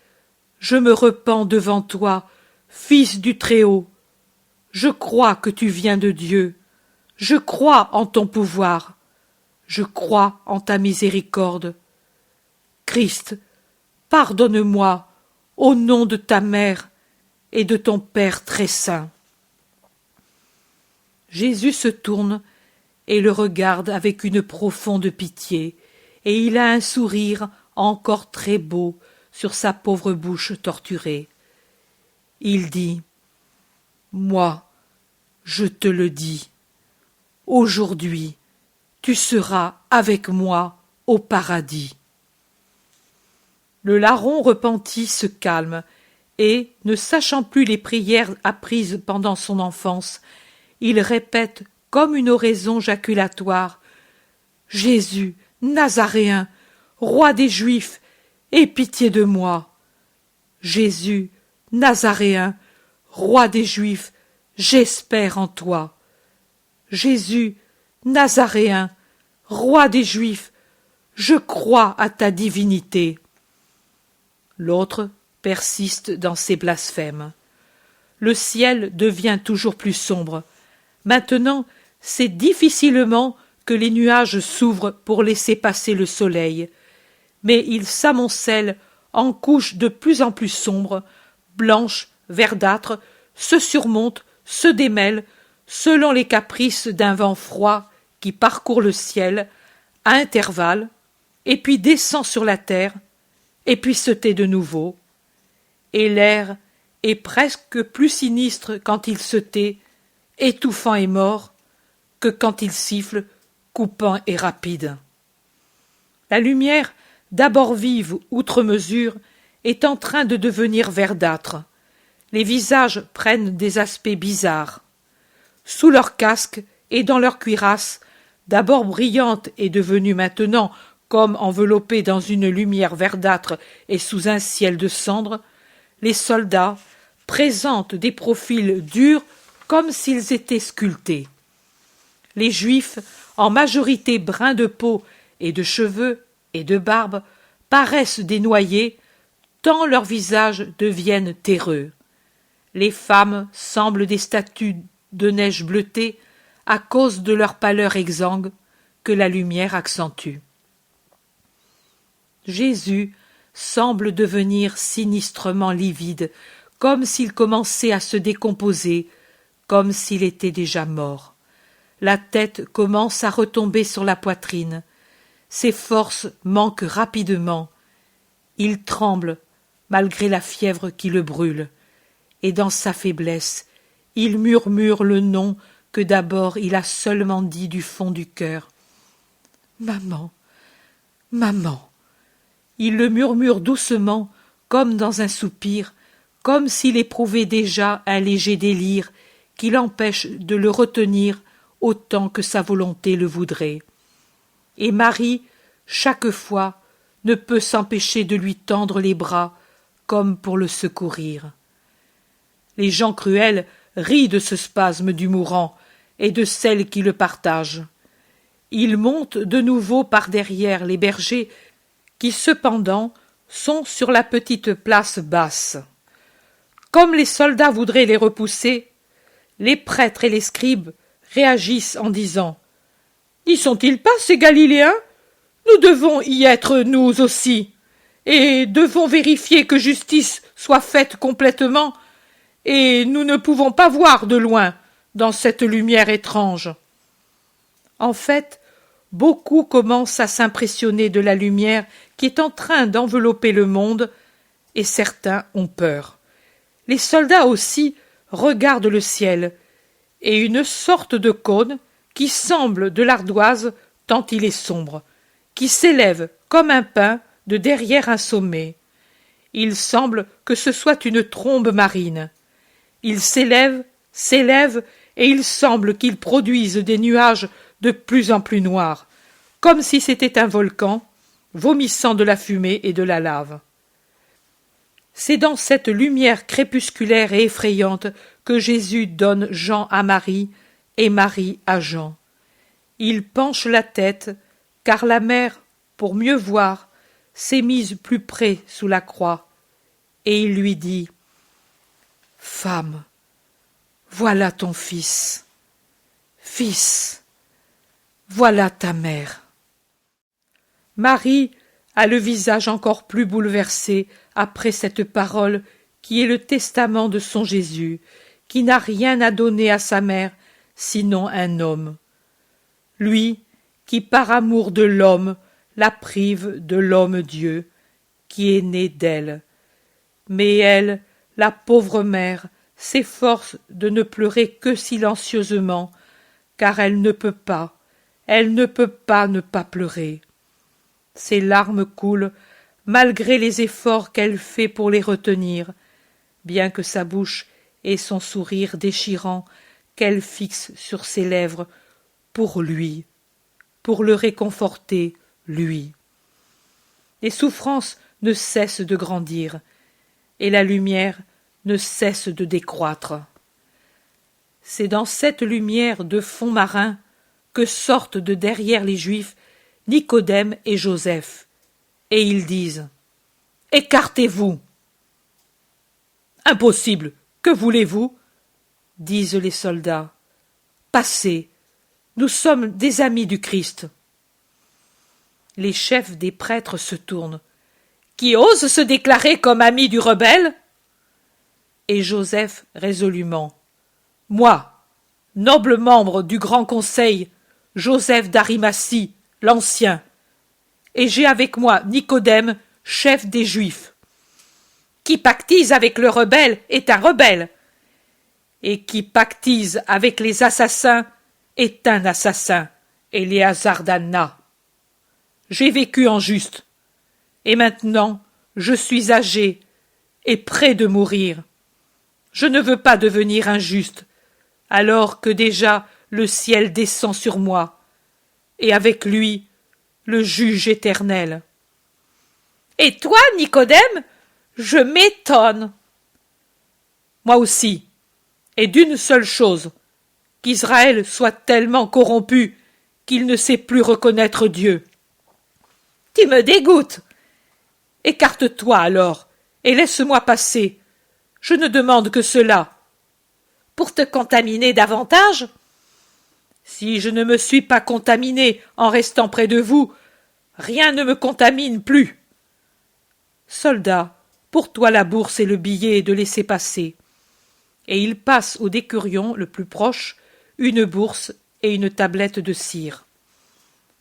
je me repens devant toi, Fils du Très-Haut. Je crois que tu viens de Dieu. Je crois en ton pouvoir. Je crois en ta miséricorde. Christ, pardonne-moi au nom de ta mère et de ton Père très saint. Jésus se tourne et le regarde avec une profonde pitié, et il a un sourire encore très beau sur sa pauvre bouche torturée. Il dit : Moi, je te le dis, aujourd'hui, tu seras avec moi au paradis. Le larron repenti se calme, et, ne sachant plus les prières apprises pendant son enfance, il répète comme une oraison jaculatoire : Jésus, Nazaréen, roi des Juifs, aie pitié de moi. Jésus, Nazaréen, roi des Juifs, j'espère en toi. Jésus, Nazaréen, roi des Juifs, je crois à ta divinité. L'autre persiste dans ses blasphèmes. Le ciel devient toujours plus sombre. Maintenant, c'est difficilement que les nuages s'ouvrent pour laisser passer le soleil, mais ils s'amoncellent en couches de plus en plus sombres, blanches, verdâtres, se surmontent, se démêlent, selon les caprices d'un vent froid qui parcourt le ciel, à intervalles, et puis descend sur la terre, et puis se tait de nouveau. Et l'air est presque plus sinistre quand il se tait, étouffant et mort, que quand il siffle, coupant et rapide. La lumière, d'abord vive outre mesure, est en train de devenir verdâtre. Les visages prennent des aspects bizarres. Sous leurs casques et dans leurs cuirasses, d'abord brillantes et devenues maintenant comme enveloppées dans une lumière verdâtre et sous un ciel de cendres, les soldats présentent des profils durs comme s'ils étaient sculptés. Les Juifs, en majorité bruns de peau et de cheveux et de barbe, paraissent dénoyés, tant leurs visages deviennent terreux. Les femmes semblent des statues de neige bleutée à cause de leur pâleur exsangue que la lumière accentue. Jésus semble devenir sinistrement livide, comme s'il commençait à se décomposer, comme s'il était déjà mort. La tête commence à retomber sur la poitrine. Ses forces manquent rapidement. Il tremble, malgré la fièvre qui le brûle, et dans sa faiblesse, il murmure le nom que d'abord il a seulement dit du fond du cœur. « Maman, maman !» Il le murmure doucement, comme dans un soupir, comme s'il éprouvait déjà un léger délire qui l'empêche de le retenir autant que sa volonté le voudrait. Et Marie, chaque fois, ne peut s'empêcher de lui tendre les bras, comme pour le secourir. Les gens cruels rient de ce spasme du mourant et de celle qui le partage. Ils montent de nouveau par derrière les bergers qui, cependant, sont sur la petite place basse. Comme les soldats voudraient les repousser, les prêtres et les scribes réagissent en disant : « N'y sont-ils pas ces Galiléens ? Nous devons y être nous aussi, et devons vérifier que justice soit faite complètement, et nous ne pouvons pas voir de loin dans cette lumière étrange. » En fait, beaucoup commencent à s'impressionner de la lumière qui est en train d'envelopper le monde, et certains ont peur. Les soldats aussi regardent le ciel, et une sorte de cône, qui semble de l'ardoise tant il est sombre, qui s'élève comme un pin de derrière un sommet. Il semble que ce soit une trombe marine. Il s'élève, et il semble qu'il produise des nuages de plus en plus noirs, comme si c'était un volcan, vomissant de la fumée et de la lave. C'est dans cette lumière crépusculaire et effrayante que Jésus donne Jean à Marie et Marie à Jean. Il penche la tête, car la mère, pour mieux voir, s'est mise plus près sous la croix, et il lui dit : « Femme, voilà ton fils. Fils, voilà ta mère. » Marie a le visage encore plus bouleversé après cette parole qui est le testament de son Jésus, qui n'a rien à donner à sa mère, sinon un homme. Lui, qui par amour de l'homme, la prive de l'homme-dieu, qui est né d'elle. Mais elle, la pauvre mère, s'efforce de ne pleurer que silencieusement, car elle ne peut pas ne pas pleurer. Ses larmes coulent, malgré les efforts qu'elle fait pour les retenir, bien que sa bouche ait son sourire déchirant qu'elle fixe sur ses lèvres pour lui, pour le réconforter, lui. Les souffrances ne cessent de grandir, et la lumière ne cesse de décroître. C'est dans cette lumière de fond marin que sortent de derrière les Juifs Nicodème et Joseph, et ils disent « Écartez-vous !»« Impossible, que voulez-vous » disent les soldats. « Passez, nous sommes des amis du Christ. » Les chefs des prêtres se tournent. « Qui ose se déclarer comme ami du rebelle ?» Et Joseph résolument. « Moi, noble membre du grand conseil, Joseph d'Arimathie, l'ancien, et j'ai avec moi Nicodème, chef des Juifs. Qui pactise avec le rebelle est un rebelle, et qui pactise avec les assassins est un assassin, Éléazar d'Anna. J'ai vécu en juste, et maintenant je suis âgé et près de mourir. Je ne veux pas devenir injuste, alors que déjà le ciel descend sur moi, et avec lui le juge éternel. Et toi, Nicodème, je m'étonne. Moi aussi, et d'une seule chose, qu'Israël soit tellement corrompu qu'il ne sait plus reconnaître Dieu. Tu me dégoûtes. Écarte-toi alors, et laisse-moi passer. Je ne demande que cela. Pour te contaminer davantage? Si je ne me suis pas contaminé en restant près de vous, rien ne me contamine plus. Soldat, pour toi la bourse et le billet de laisser passer. Et il passe au décurion le plus proche une bourse et une tablette de cire.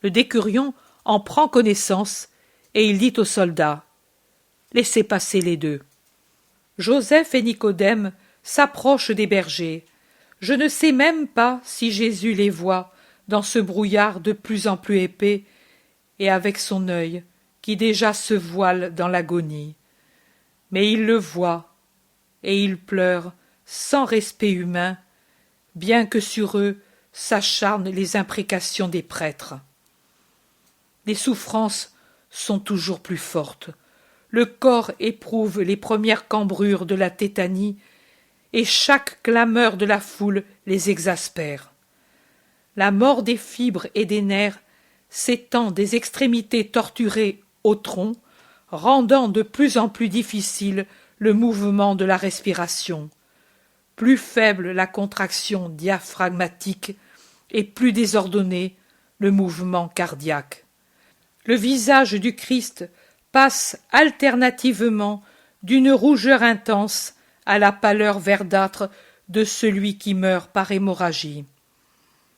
Le décurion en prend connaissance et il dit au soldat « Laissez passer les deux. » Joseph et Nicodème s'approchent des bergers. Je ne sais même pas si Jésus les voit dans ce brouillard de plus en plus épais et avec son œil qui déjà se voile dans l'agonie. Mais il le voit et il pleure sans respect humain, bien que sur eux s'acharnent les imprécations des prêtres. Les souffrances sont toujours plus fortes. Le corps éprouve les premières cambrures de la tétanie et chaque clameur de la foule les exaspère. La mort des fibres et des nerfs s'étend des extrémités torturées au tronc, rendant de plus en plus difficile le mouvement de la respiration. Plus faible la contraction diaphragmatique et plus désordonné le mouvement cardiaque. Le visage du Christ passe alternativement d'une rougeur intense à la pâleur verdâtre de celui qui meurt par hémorragie.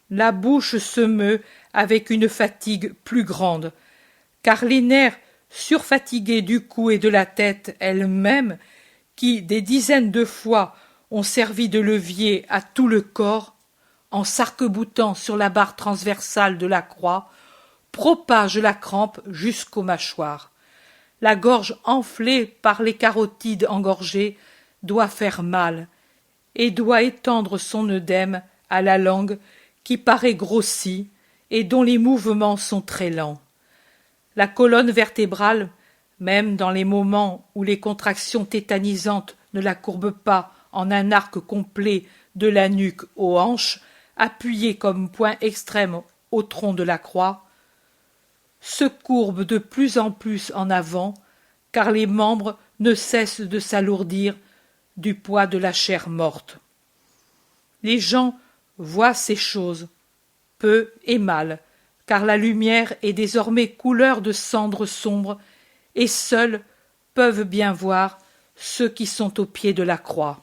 La bouche se meut avec une fatigue plus grande, car les nerfs surfatigués du cou et de la tête elle-même, qui des dizaines de fois ont servi de levier à tout le corps, en s'arc-boutant sur la barre transversale de la croix, propagent la crampe jusqu'aux mâchoires. La gorge enflée par les carotides engorgées doit faire mal et doit étendre son œdème à la langue qui paraît grossie et dont les mouvements sont très lents. La colonne vertébrale, même dans les moments où les contractions tétanisantes ne la courbent pas en un arc complet de la nuque aux hanches, appuyé comme point extrême au tronc de la croix, se courbe de plus en plus en avant, car les membres ne cessent de s'alourdir du poids de la chair morte. Les gens voient ces choses, peu et mal, car la lumière est désormais couleur de cendre sombre, et seuls peuvent bien voir ceux qui sont au pied de la croix.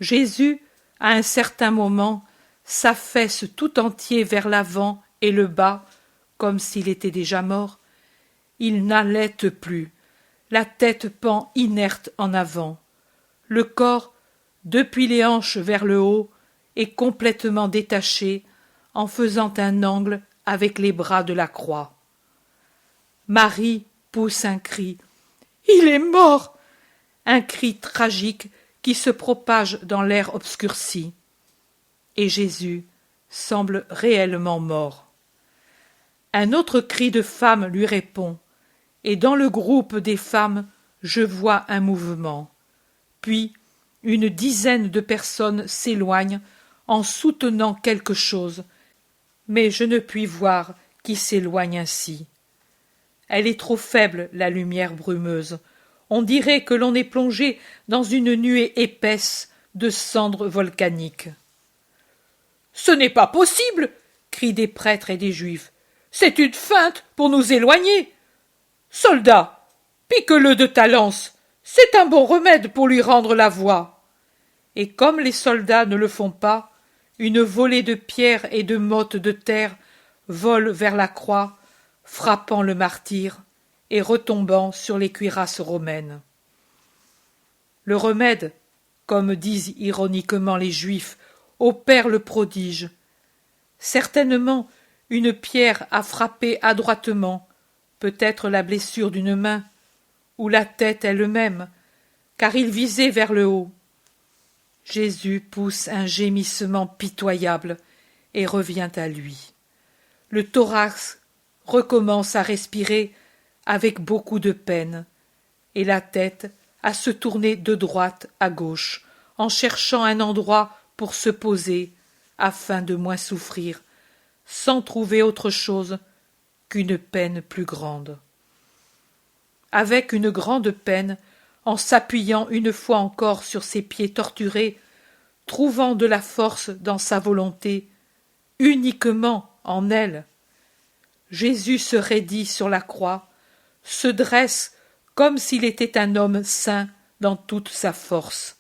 Jésus, à un certain moment, s'affaisse tout entier vers l'avant et le bas, comme s'il était déjà mort. Il n'halète plus, la tête pend inerte en avant. Le corps, depuis les hanches vers le haut, est complètement détaché, en faisant un angle avec les bras de la croix. Marie pousse un cri. « Il est mort !» Un cri tragique qui se propage dans l'air obscurci. Et Jésus semble réellement mort. Un autre cri de femme lui répond, et dans le groupe des femmes, je vois un mouvement. Puis, une dizaine de personnes s'éloignent en soutenant quelque chose, mais je ne puis voir qui s'éloigne ainsi. Elle est trop faible, la lumière brumeuse. On dirait que l'on est plongé dans une nuée épaisse de cendres volcaniques. « Ce n'est pas possible !» crient des prêtres et des juifs. « C'est une feinte pour nous éloigner. Soldat, pique-le de ta lance, c'est un bon remède pour lui rendre la voix. » Et comme les soldats ne le font pas, une volée de pierres et de mottes de terre vole vers la croix, frappant le martyr et retombant sur les cuirasses romaines. Le remède, comme disent ironiquement les Juifs, opère le prodige. Certainement, une pierre a frappé adroitement, peut-être la blessure d'une main, ou la tête elle-même, car il visait vers le haut. Jésus pousse un gémissement pitoyable et revient à lui. Le thorax recommence à respirer avec beaucoup de peine, et la tête à se tourner de droite à gauche, en cherchant un endroit pour se poser, afin de moins souffrir, sans trouver autre chose qu'une peine plus grande. Avec une grande peine, en s'appuyant une fois encore sur ses pieds torturés, trouvant de la force dans sa volonté, uniquement en elle, Jésus se raidit sur la croix, se dresse comme s'il était un homme saint dans toute sa force.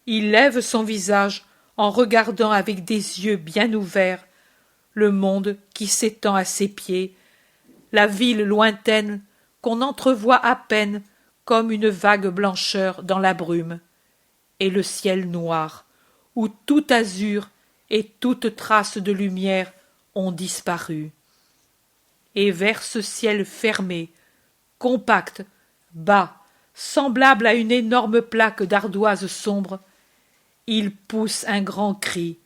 Il lève son visage en regardant avec des yeux bien ouverts le monde qui s'étend à ses pieds, la ville lointaine qu'on entrevoit à peine comme une vague blancheur dans la brume, et le ciel noir, où tout azur et toute trace de lumière ont disparu. Et vers ce ciel fermé, compact, bas, semblable à une énorme plaque d'ardoise sombre, il pousse un grand cri,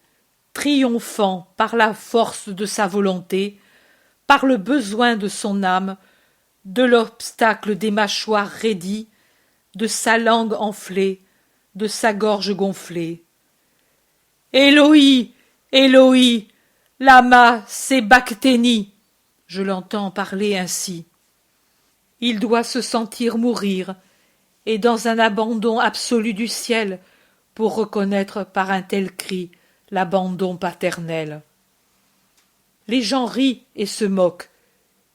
triomphant par la force de sa volonté, par le besoin de son âme, de l'obstacle des mâchoires raidies, de sa langue enflée, de sa gorge gonflée. « Éloi, Éloi, lama sabachthani » je l'entends parler ainsi. Il doit se sentir mourir, et dans un abandon absolu du ciel, pour reconnaître par un tel cri l'abandon paternel. Les gens rient et se moquent.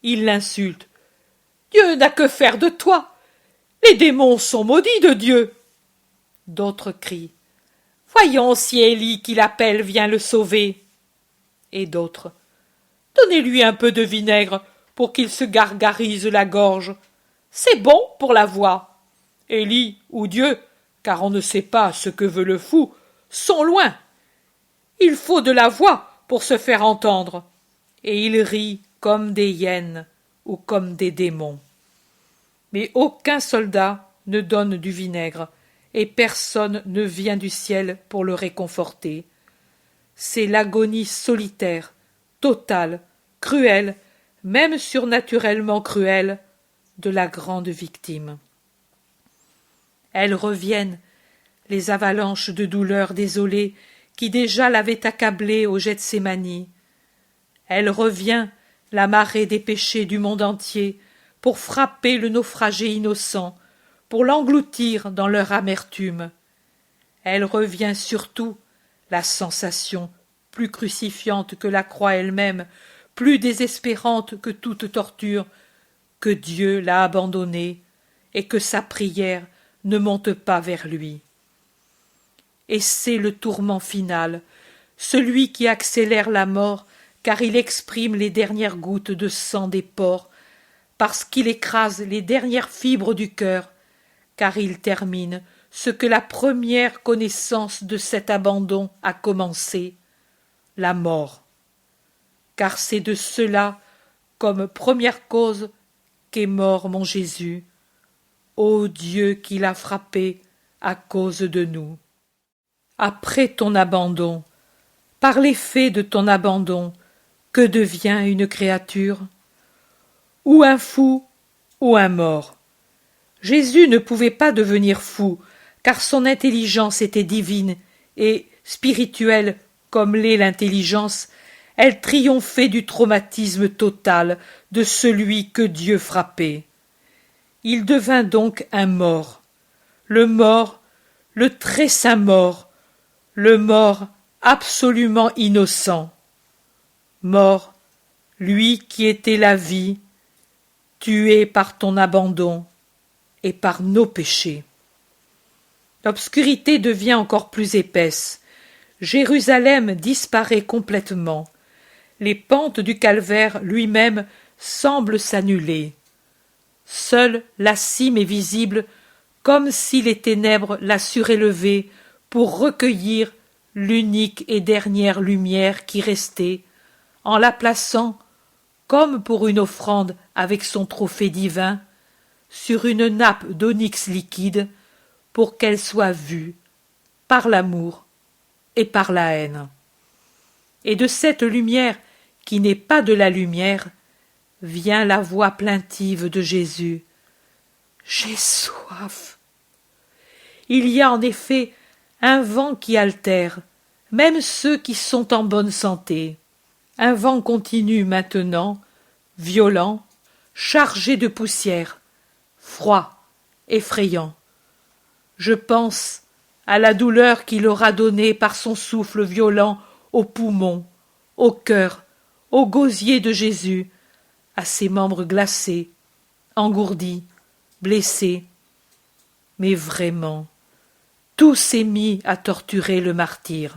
Ils l'insultent. « Dieu n'a que faire de toi. Les démons sont maudits de Dieu. » D'autres crient. « Voyons si Élie qui l'appelle vient le sauver. » Et d'autres. « Donnez-lui un peu de vinaigre pour qu'il se gargarise la gorge. C'est bon pour la voix. Élie ou Dieu, car on ne sait pas ce que veut le fou, sont loin. Il faut de la voix pour se faire entendre. » Et ils rient comme des hyènes ou comme des démons. Mais aucun soldat ne donne du vinaigre, et personne ne vient du ciel pour le réconforter. C'est l'agonie solitaire, totale, cruelle, même surnaturellement cruelle, de la grande victime. Elles reviennent, les avalanches de douleurs désolées qui déjà l'avaient accablé au Gethsémani. Elle revient, la marée des péchés du monde entier, pour frapper le naufragé innocent, pour l'engloutir dans leur amertume. Elle revient surtout, la sensation, plus crucifiante que la croix elle-même, plus désespérante que toute torture, que Dieu l'a abandonnée, et que sa prière ne monte pas vers lui. Et c'est le tourment final, celui qui accélère la mort, car il exprime les dernières gouttes de sang des pores, parce qu'il écrase les dernières fibres du cœur, car il termine ce que la première connaissance de cet abandon a commencé, la mort. Car c'est de cela, comme première cause, qu'est mort mon Jésus, ô Dieu qui l'a frappé à cause de nous. Après ton abandon, par l'effet de ton abandon, que devient une créature? Ou un fou, ou un mort. Jésus ne pouvait pas devenir fou, car son intelligence était divine et spirituelle comme l'est l'intelligence. Elle triomphait du traumatisme total de celui que Dieu frappait. Il devint donc un mort, le très saint mort, le mort absolument innocent. Mort, lui qui était la vie, tué par ton abandon et par nos péchés. L'obscurité devient encore plus épaisse. Jérusalem disparaît complètement. Les pentes du calvaire lui-même semblent s'annuler. Seule la cime est visible, comme si les ténèbres la surélevaient pour recueillir l'unique et dernière lumière qui restait, en la plaçant, comme pour une offrande avec son trophée divin, sur une nappe d'onyx liquide, pour qu'elle soit vue par l'amour et par la haine. Et de cette lumière, qui n'est pas de la lumière, vient la voix plaintive de Jésus. J'ai soif. Il y a en effet un vent qui altère, même ceux qui sont en bonne santé. Un vent continu maintenant, violent, chargé de poussière, froid, effrayant. Je pense à la douleur qu'il aura donnée par son souffle violent aux poumons, au cœur, au gosier de Jésus, à ses membres glacés, engourdis, blessés. Mais vraiment, tout s'est mis à torturer le martyr.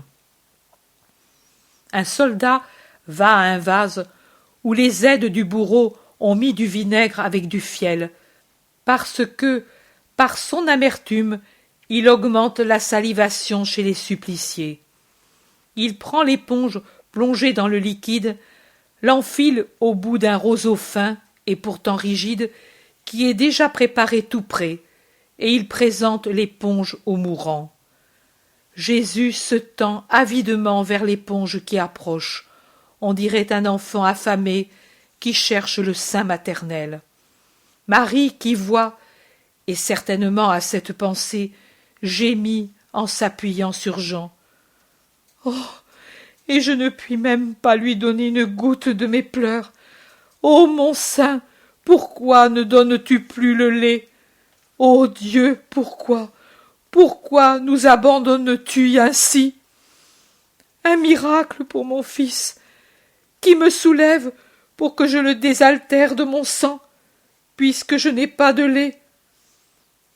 Un soldat va à un vase où les aides du bourreau ont mis du vinaigre avec du fiel, parce que, par son amertume, il augmente la salivation chez les suppliciés. Il prend l'éponge plongée dans le liquide, l'enfile au bout d'un roseau fin et pourtant rigide, qui est déjà préparé tout prêt, et il présente l'éponge au mourant. Jésus se tend avidement vers l'éponge qui approche. On dirait un enfant affamé qui cherche le sein maternel. Marie, qui voit, et certainement à cette pensée, gémit en s'appuyant sur Jean. Oh, et je ne puis même pas lui donner une goutte de mes pleurs. Ô mon sein, pourquoi ne donnes-tu plus le lait? Ô Dieu, pourquoi nous abandonnes-tu ainsi? Un miracle pour mon fils, qui me soulève pour que je le désaltère de mon sang, puisque je n'ai pas de lait.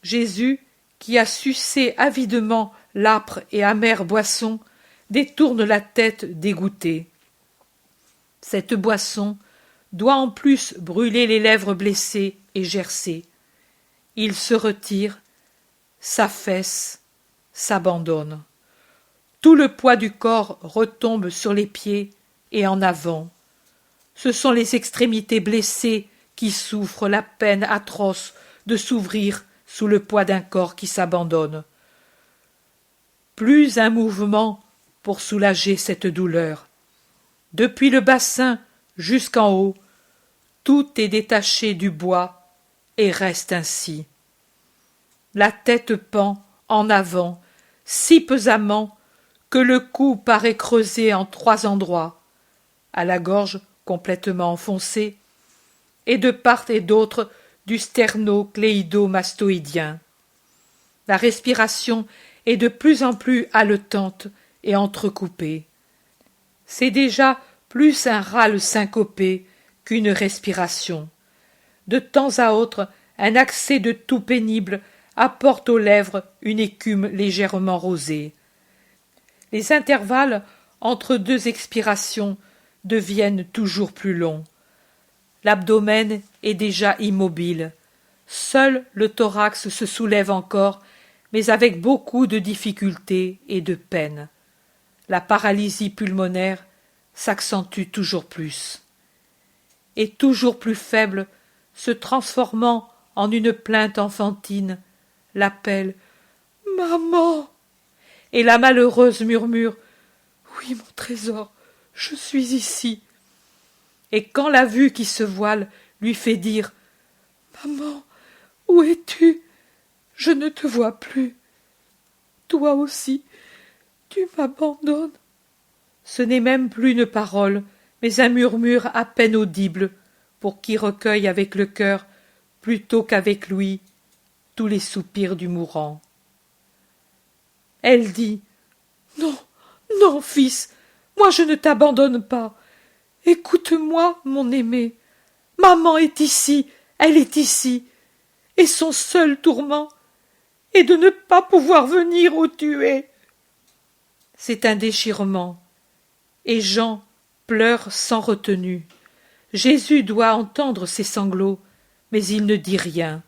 Jésus, qui a sucé avidement l'âpre et amère boisson, détourne la tête dégoûté. Cette boisson doit en plus brûler les lèvres blessées et gercées. Il se retire, s'affaisse, s'abandonne. Tout le poids du corps retombe sur les pieds et en avant. Ce sont les extrémités blessées qui souffrent la peine atroce de s'ouvrir sous le poids d'un corps qui s'abandonne. Plus un mouvement pour soulager cette douleur. Depuis le bassin jusqu'en haut, tout est détaché du bois et reste ainsi. La tête pend en avant si pesamment que le cou paraît creusé en 3 endroits, à la gorge complètement enfoncée, et de part et d'autre du sternocléido-mastoïdien. La respiration est de plus en plus haletante et entrecoupée. C'est déjà plus un râle syncopé qu'une respiration. De temps à autre, un accès de toux pénible apporte aux lèvres une écume légèrement rosée. Les intervalles entre deux expirations deviennent toujours plus longs. L'abdomen est déjà immobile. Seul le thorax se soulève encore, mais avec beaucoup de difficulté et de peine. La paralysie pulmonaire s'accentue toujours plus. Et toujours plus faible, se transformant en une plainte enfantine, l'appelle « Maman !» Et la malheureuse murmure « Oui, mon trésor, je suis ici !» Et quand la vue qui se voile lui fait dire « Maman, où es-tu? Je ne te vois plus. Toi aussi, tu m'abandonnes. » Ce n'est même plus une parole, mais un murmure à peine audible, pour qui recueille avec le cœur, plutôt qu'avec lui, tous les soupirs du mourant. Elle dit « Non, non, fils, moi je ne t'abandonne pas. Écoute-moi, mon aimé. Maman est ici, elle est ici, et son seul tourment est de ne pas pouvoir venir où tu es. » C'est un déchirement, et Jean pleure sans retenue. Jésus doit entendre ses sanglots, mais il ne dit rien.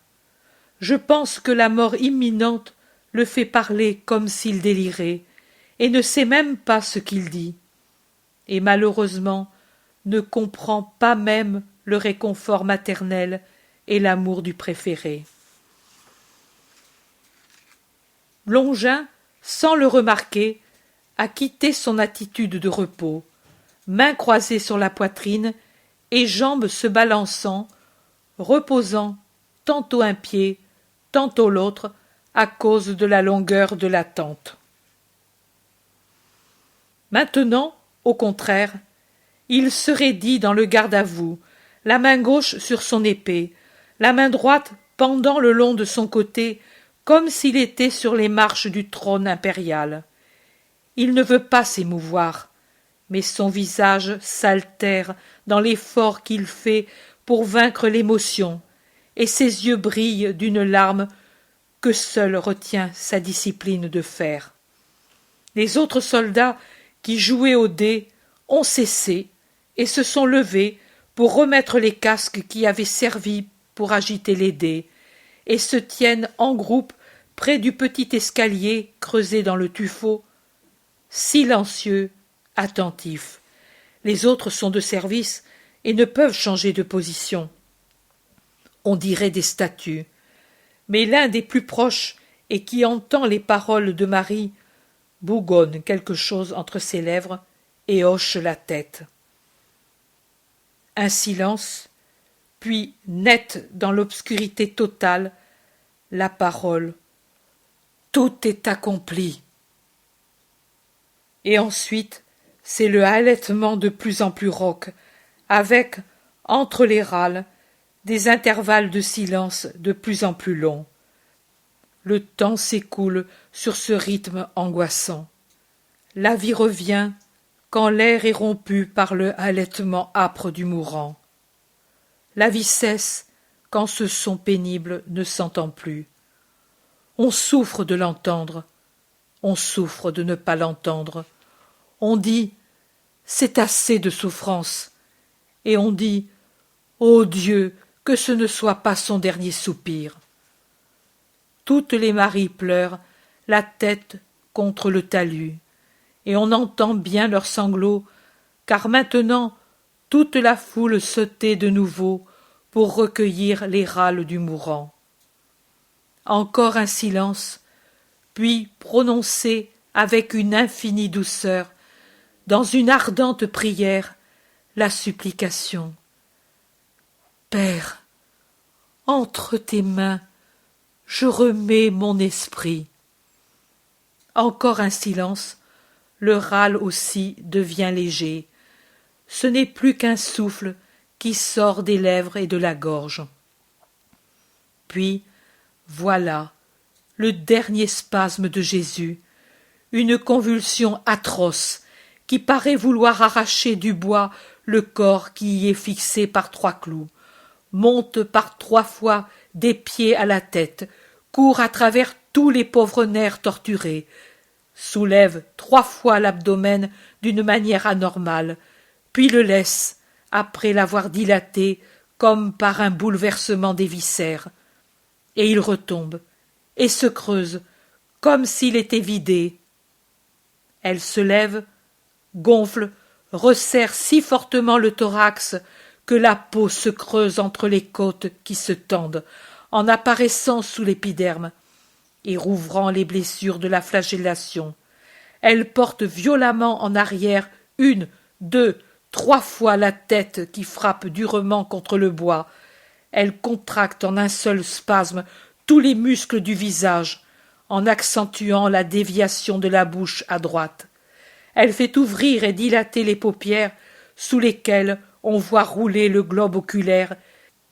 Je pense que la mort imminente le fait parler comme s'il délirait, et ne sait même pas ce qu'il dit. Et malheureusement, ne comprend pas même le réconfort maternel et l'amour du préféré. Longin, sans le remarquer, a quitté son attitude de repos, mains croisées sur la poitrine et jambes se balançant, reposant tantôt un pied, tantôt l'autre, à cause de la longueur de la tente. Maintenant, au contraire, il se raidit dans le garde-à-vous, la main gauche sur son épée, la main droite pendant le long de son côté, comme s'il était sur les marches du trône impérial. Il ne veut pas s'émouvoir, mais son visage s'altère dans l'effort qu'il fait pour vaincre l'émotion, et ses yeux brillent d'une larme que seule retient sa discipline de fer. Les autres soldats qui jouaient aux dés ont cessé et se sont levés pour remettre les casques qui avaient servi pour agiter les dés, et se tiennent en groupe près du petit escalier creusé dans le tuffeau, silencieux, attentifs. Les autres sont de service et ne peuvent changer de position. On dirait des statues. Mais l'un des plus proches et qui entend les paroles de Marie bougonne quelque chose entre ses lèvres et hoche la tête. Un silence, puis net dans l'obscurité totale, la parole « Tout est accompli ». Et ensuite, c'est le halètement de plus en plus rauque, avec, entre les râles, des intervalles de silence de plus en plus longs. Le temps s'écoule sur ce rythme angoissant. La vie revient quand l'air est rompu par le halètement âpre du mourant. La vie cesse quand ce son pénible ne s'entend plus. On souffre de l'entendre, on souffre de ne pas l'entendre. On dit « c'est assez de souffrance » et on dit « ô Dieu, que ce ne soit pas son dernier soupir ». Toutes les maries pleurent, la tête contre le talus, et on entend bien leurs sanglots, car maintenant toute la foule se tait de nouveau pour recueillir les râles du mourant. Encore un silence, puis prononcé avec une infinie douceur, dans une ardente prière, la supplication. Père, entre tes mains, je remets mon esprit. Encore un silence, le râle aussi devient léger. Ce n'est plus qu'un souffle qui sort des lèvres et de la gorge. Puis, voilà, le dernier spasme de Jésus, une convulsion atroce qui paraît vouloir arracher du bois le corps qui y est fixé par 3 clous, monte par 3 fois des pieds à la tête, court à travers tous les pauvres nerfs torturés, soulève 3 fois l'abdomen d'une manière anormale, puis le laisse, après l'avoir dilaté comme par un bouleversement des viscères. Et il retombe, et se creuse, comme s'il était vidé. Elle se lève, gonfle, resserre si fortement le thorax que la peau se creuse entre les côtes qui se tendent, en apparaissant sous l'épiderme, et rouvrant les blessures de la flagellation. Elle porte violemment en arrière 1, 2, 3 fois la tête qui frappe durement contre le bois. Elle contracte en un seul spasme tous les muscles du visage, en accentuant la déviation de la bouche à droite. Elle fait ouvrir et dilater les paupières, sous lesquelles on voit rouler le globe oculaire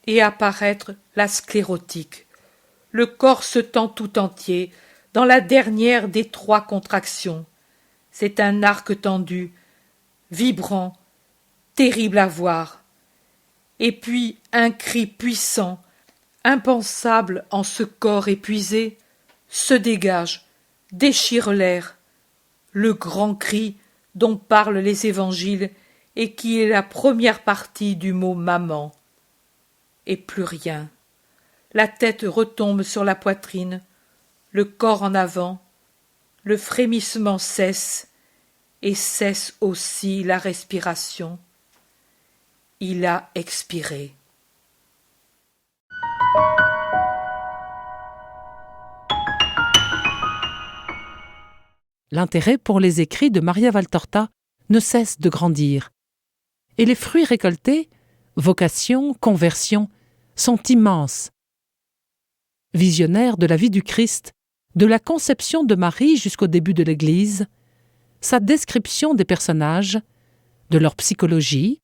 et apparaître la sclérotique. Le corps se tend tout entier, dans la dernière des 3 contractions. C'est un arc tendu, vibrant, terrible à voir. Et puis un cri puissant, impensable en ce corps épuisé, se dégage, déchire l'air. Le grand cri dont parlent les évangiles et qui est la première partie du mot maman. Et plus rien. La tête retombe sur la poitrine, le corps en avant, le frémissement cesse, et cesse aussi la respiration. Il a expiré. L'intérêt pour les écrits de Maria Valtorta ne cesse de grandir. Et les fruits récoltés, vocation, conversion, sont immenses. Visionnaire de la vie du Christ, de la conception de Marie jusqu'au début de l'Église, sa description des personnages, de leur psychologie,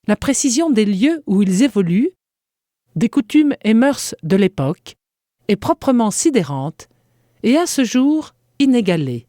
la précision des lieux où ils évoluent, des coutumes et mœurs de l'époque, est proprement sidérante et à ce jour inégalée.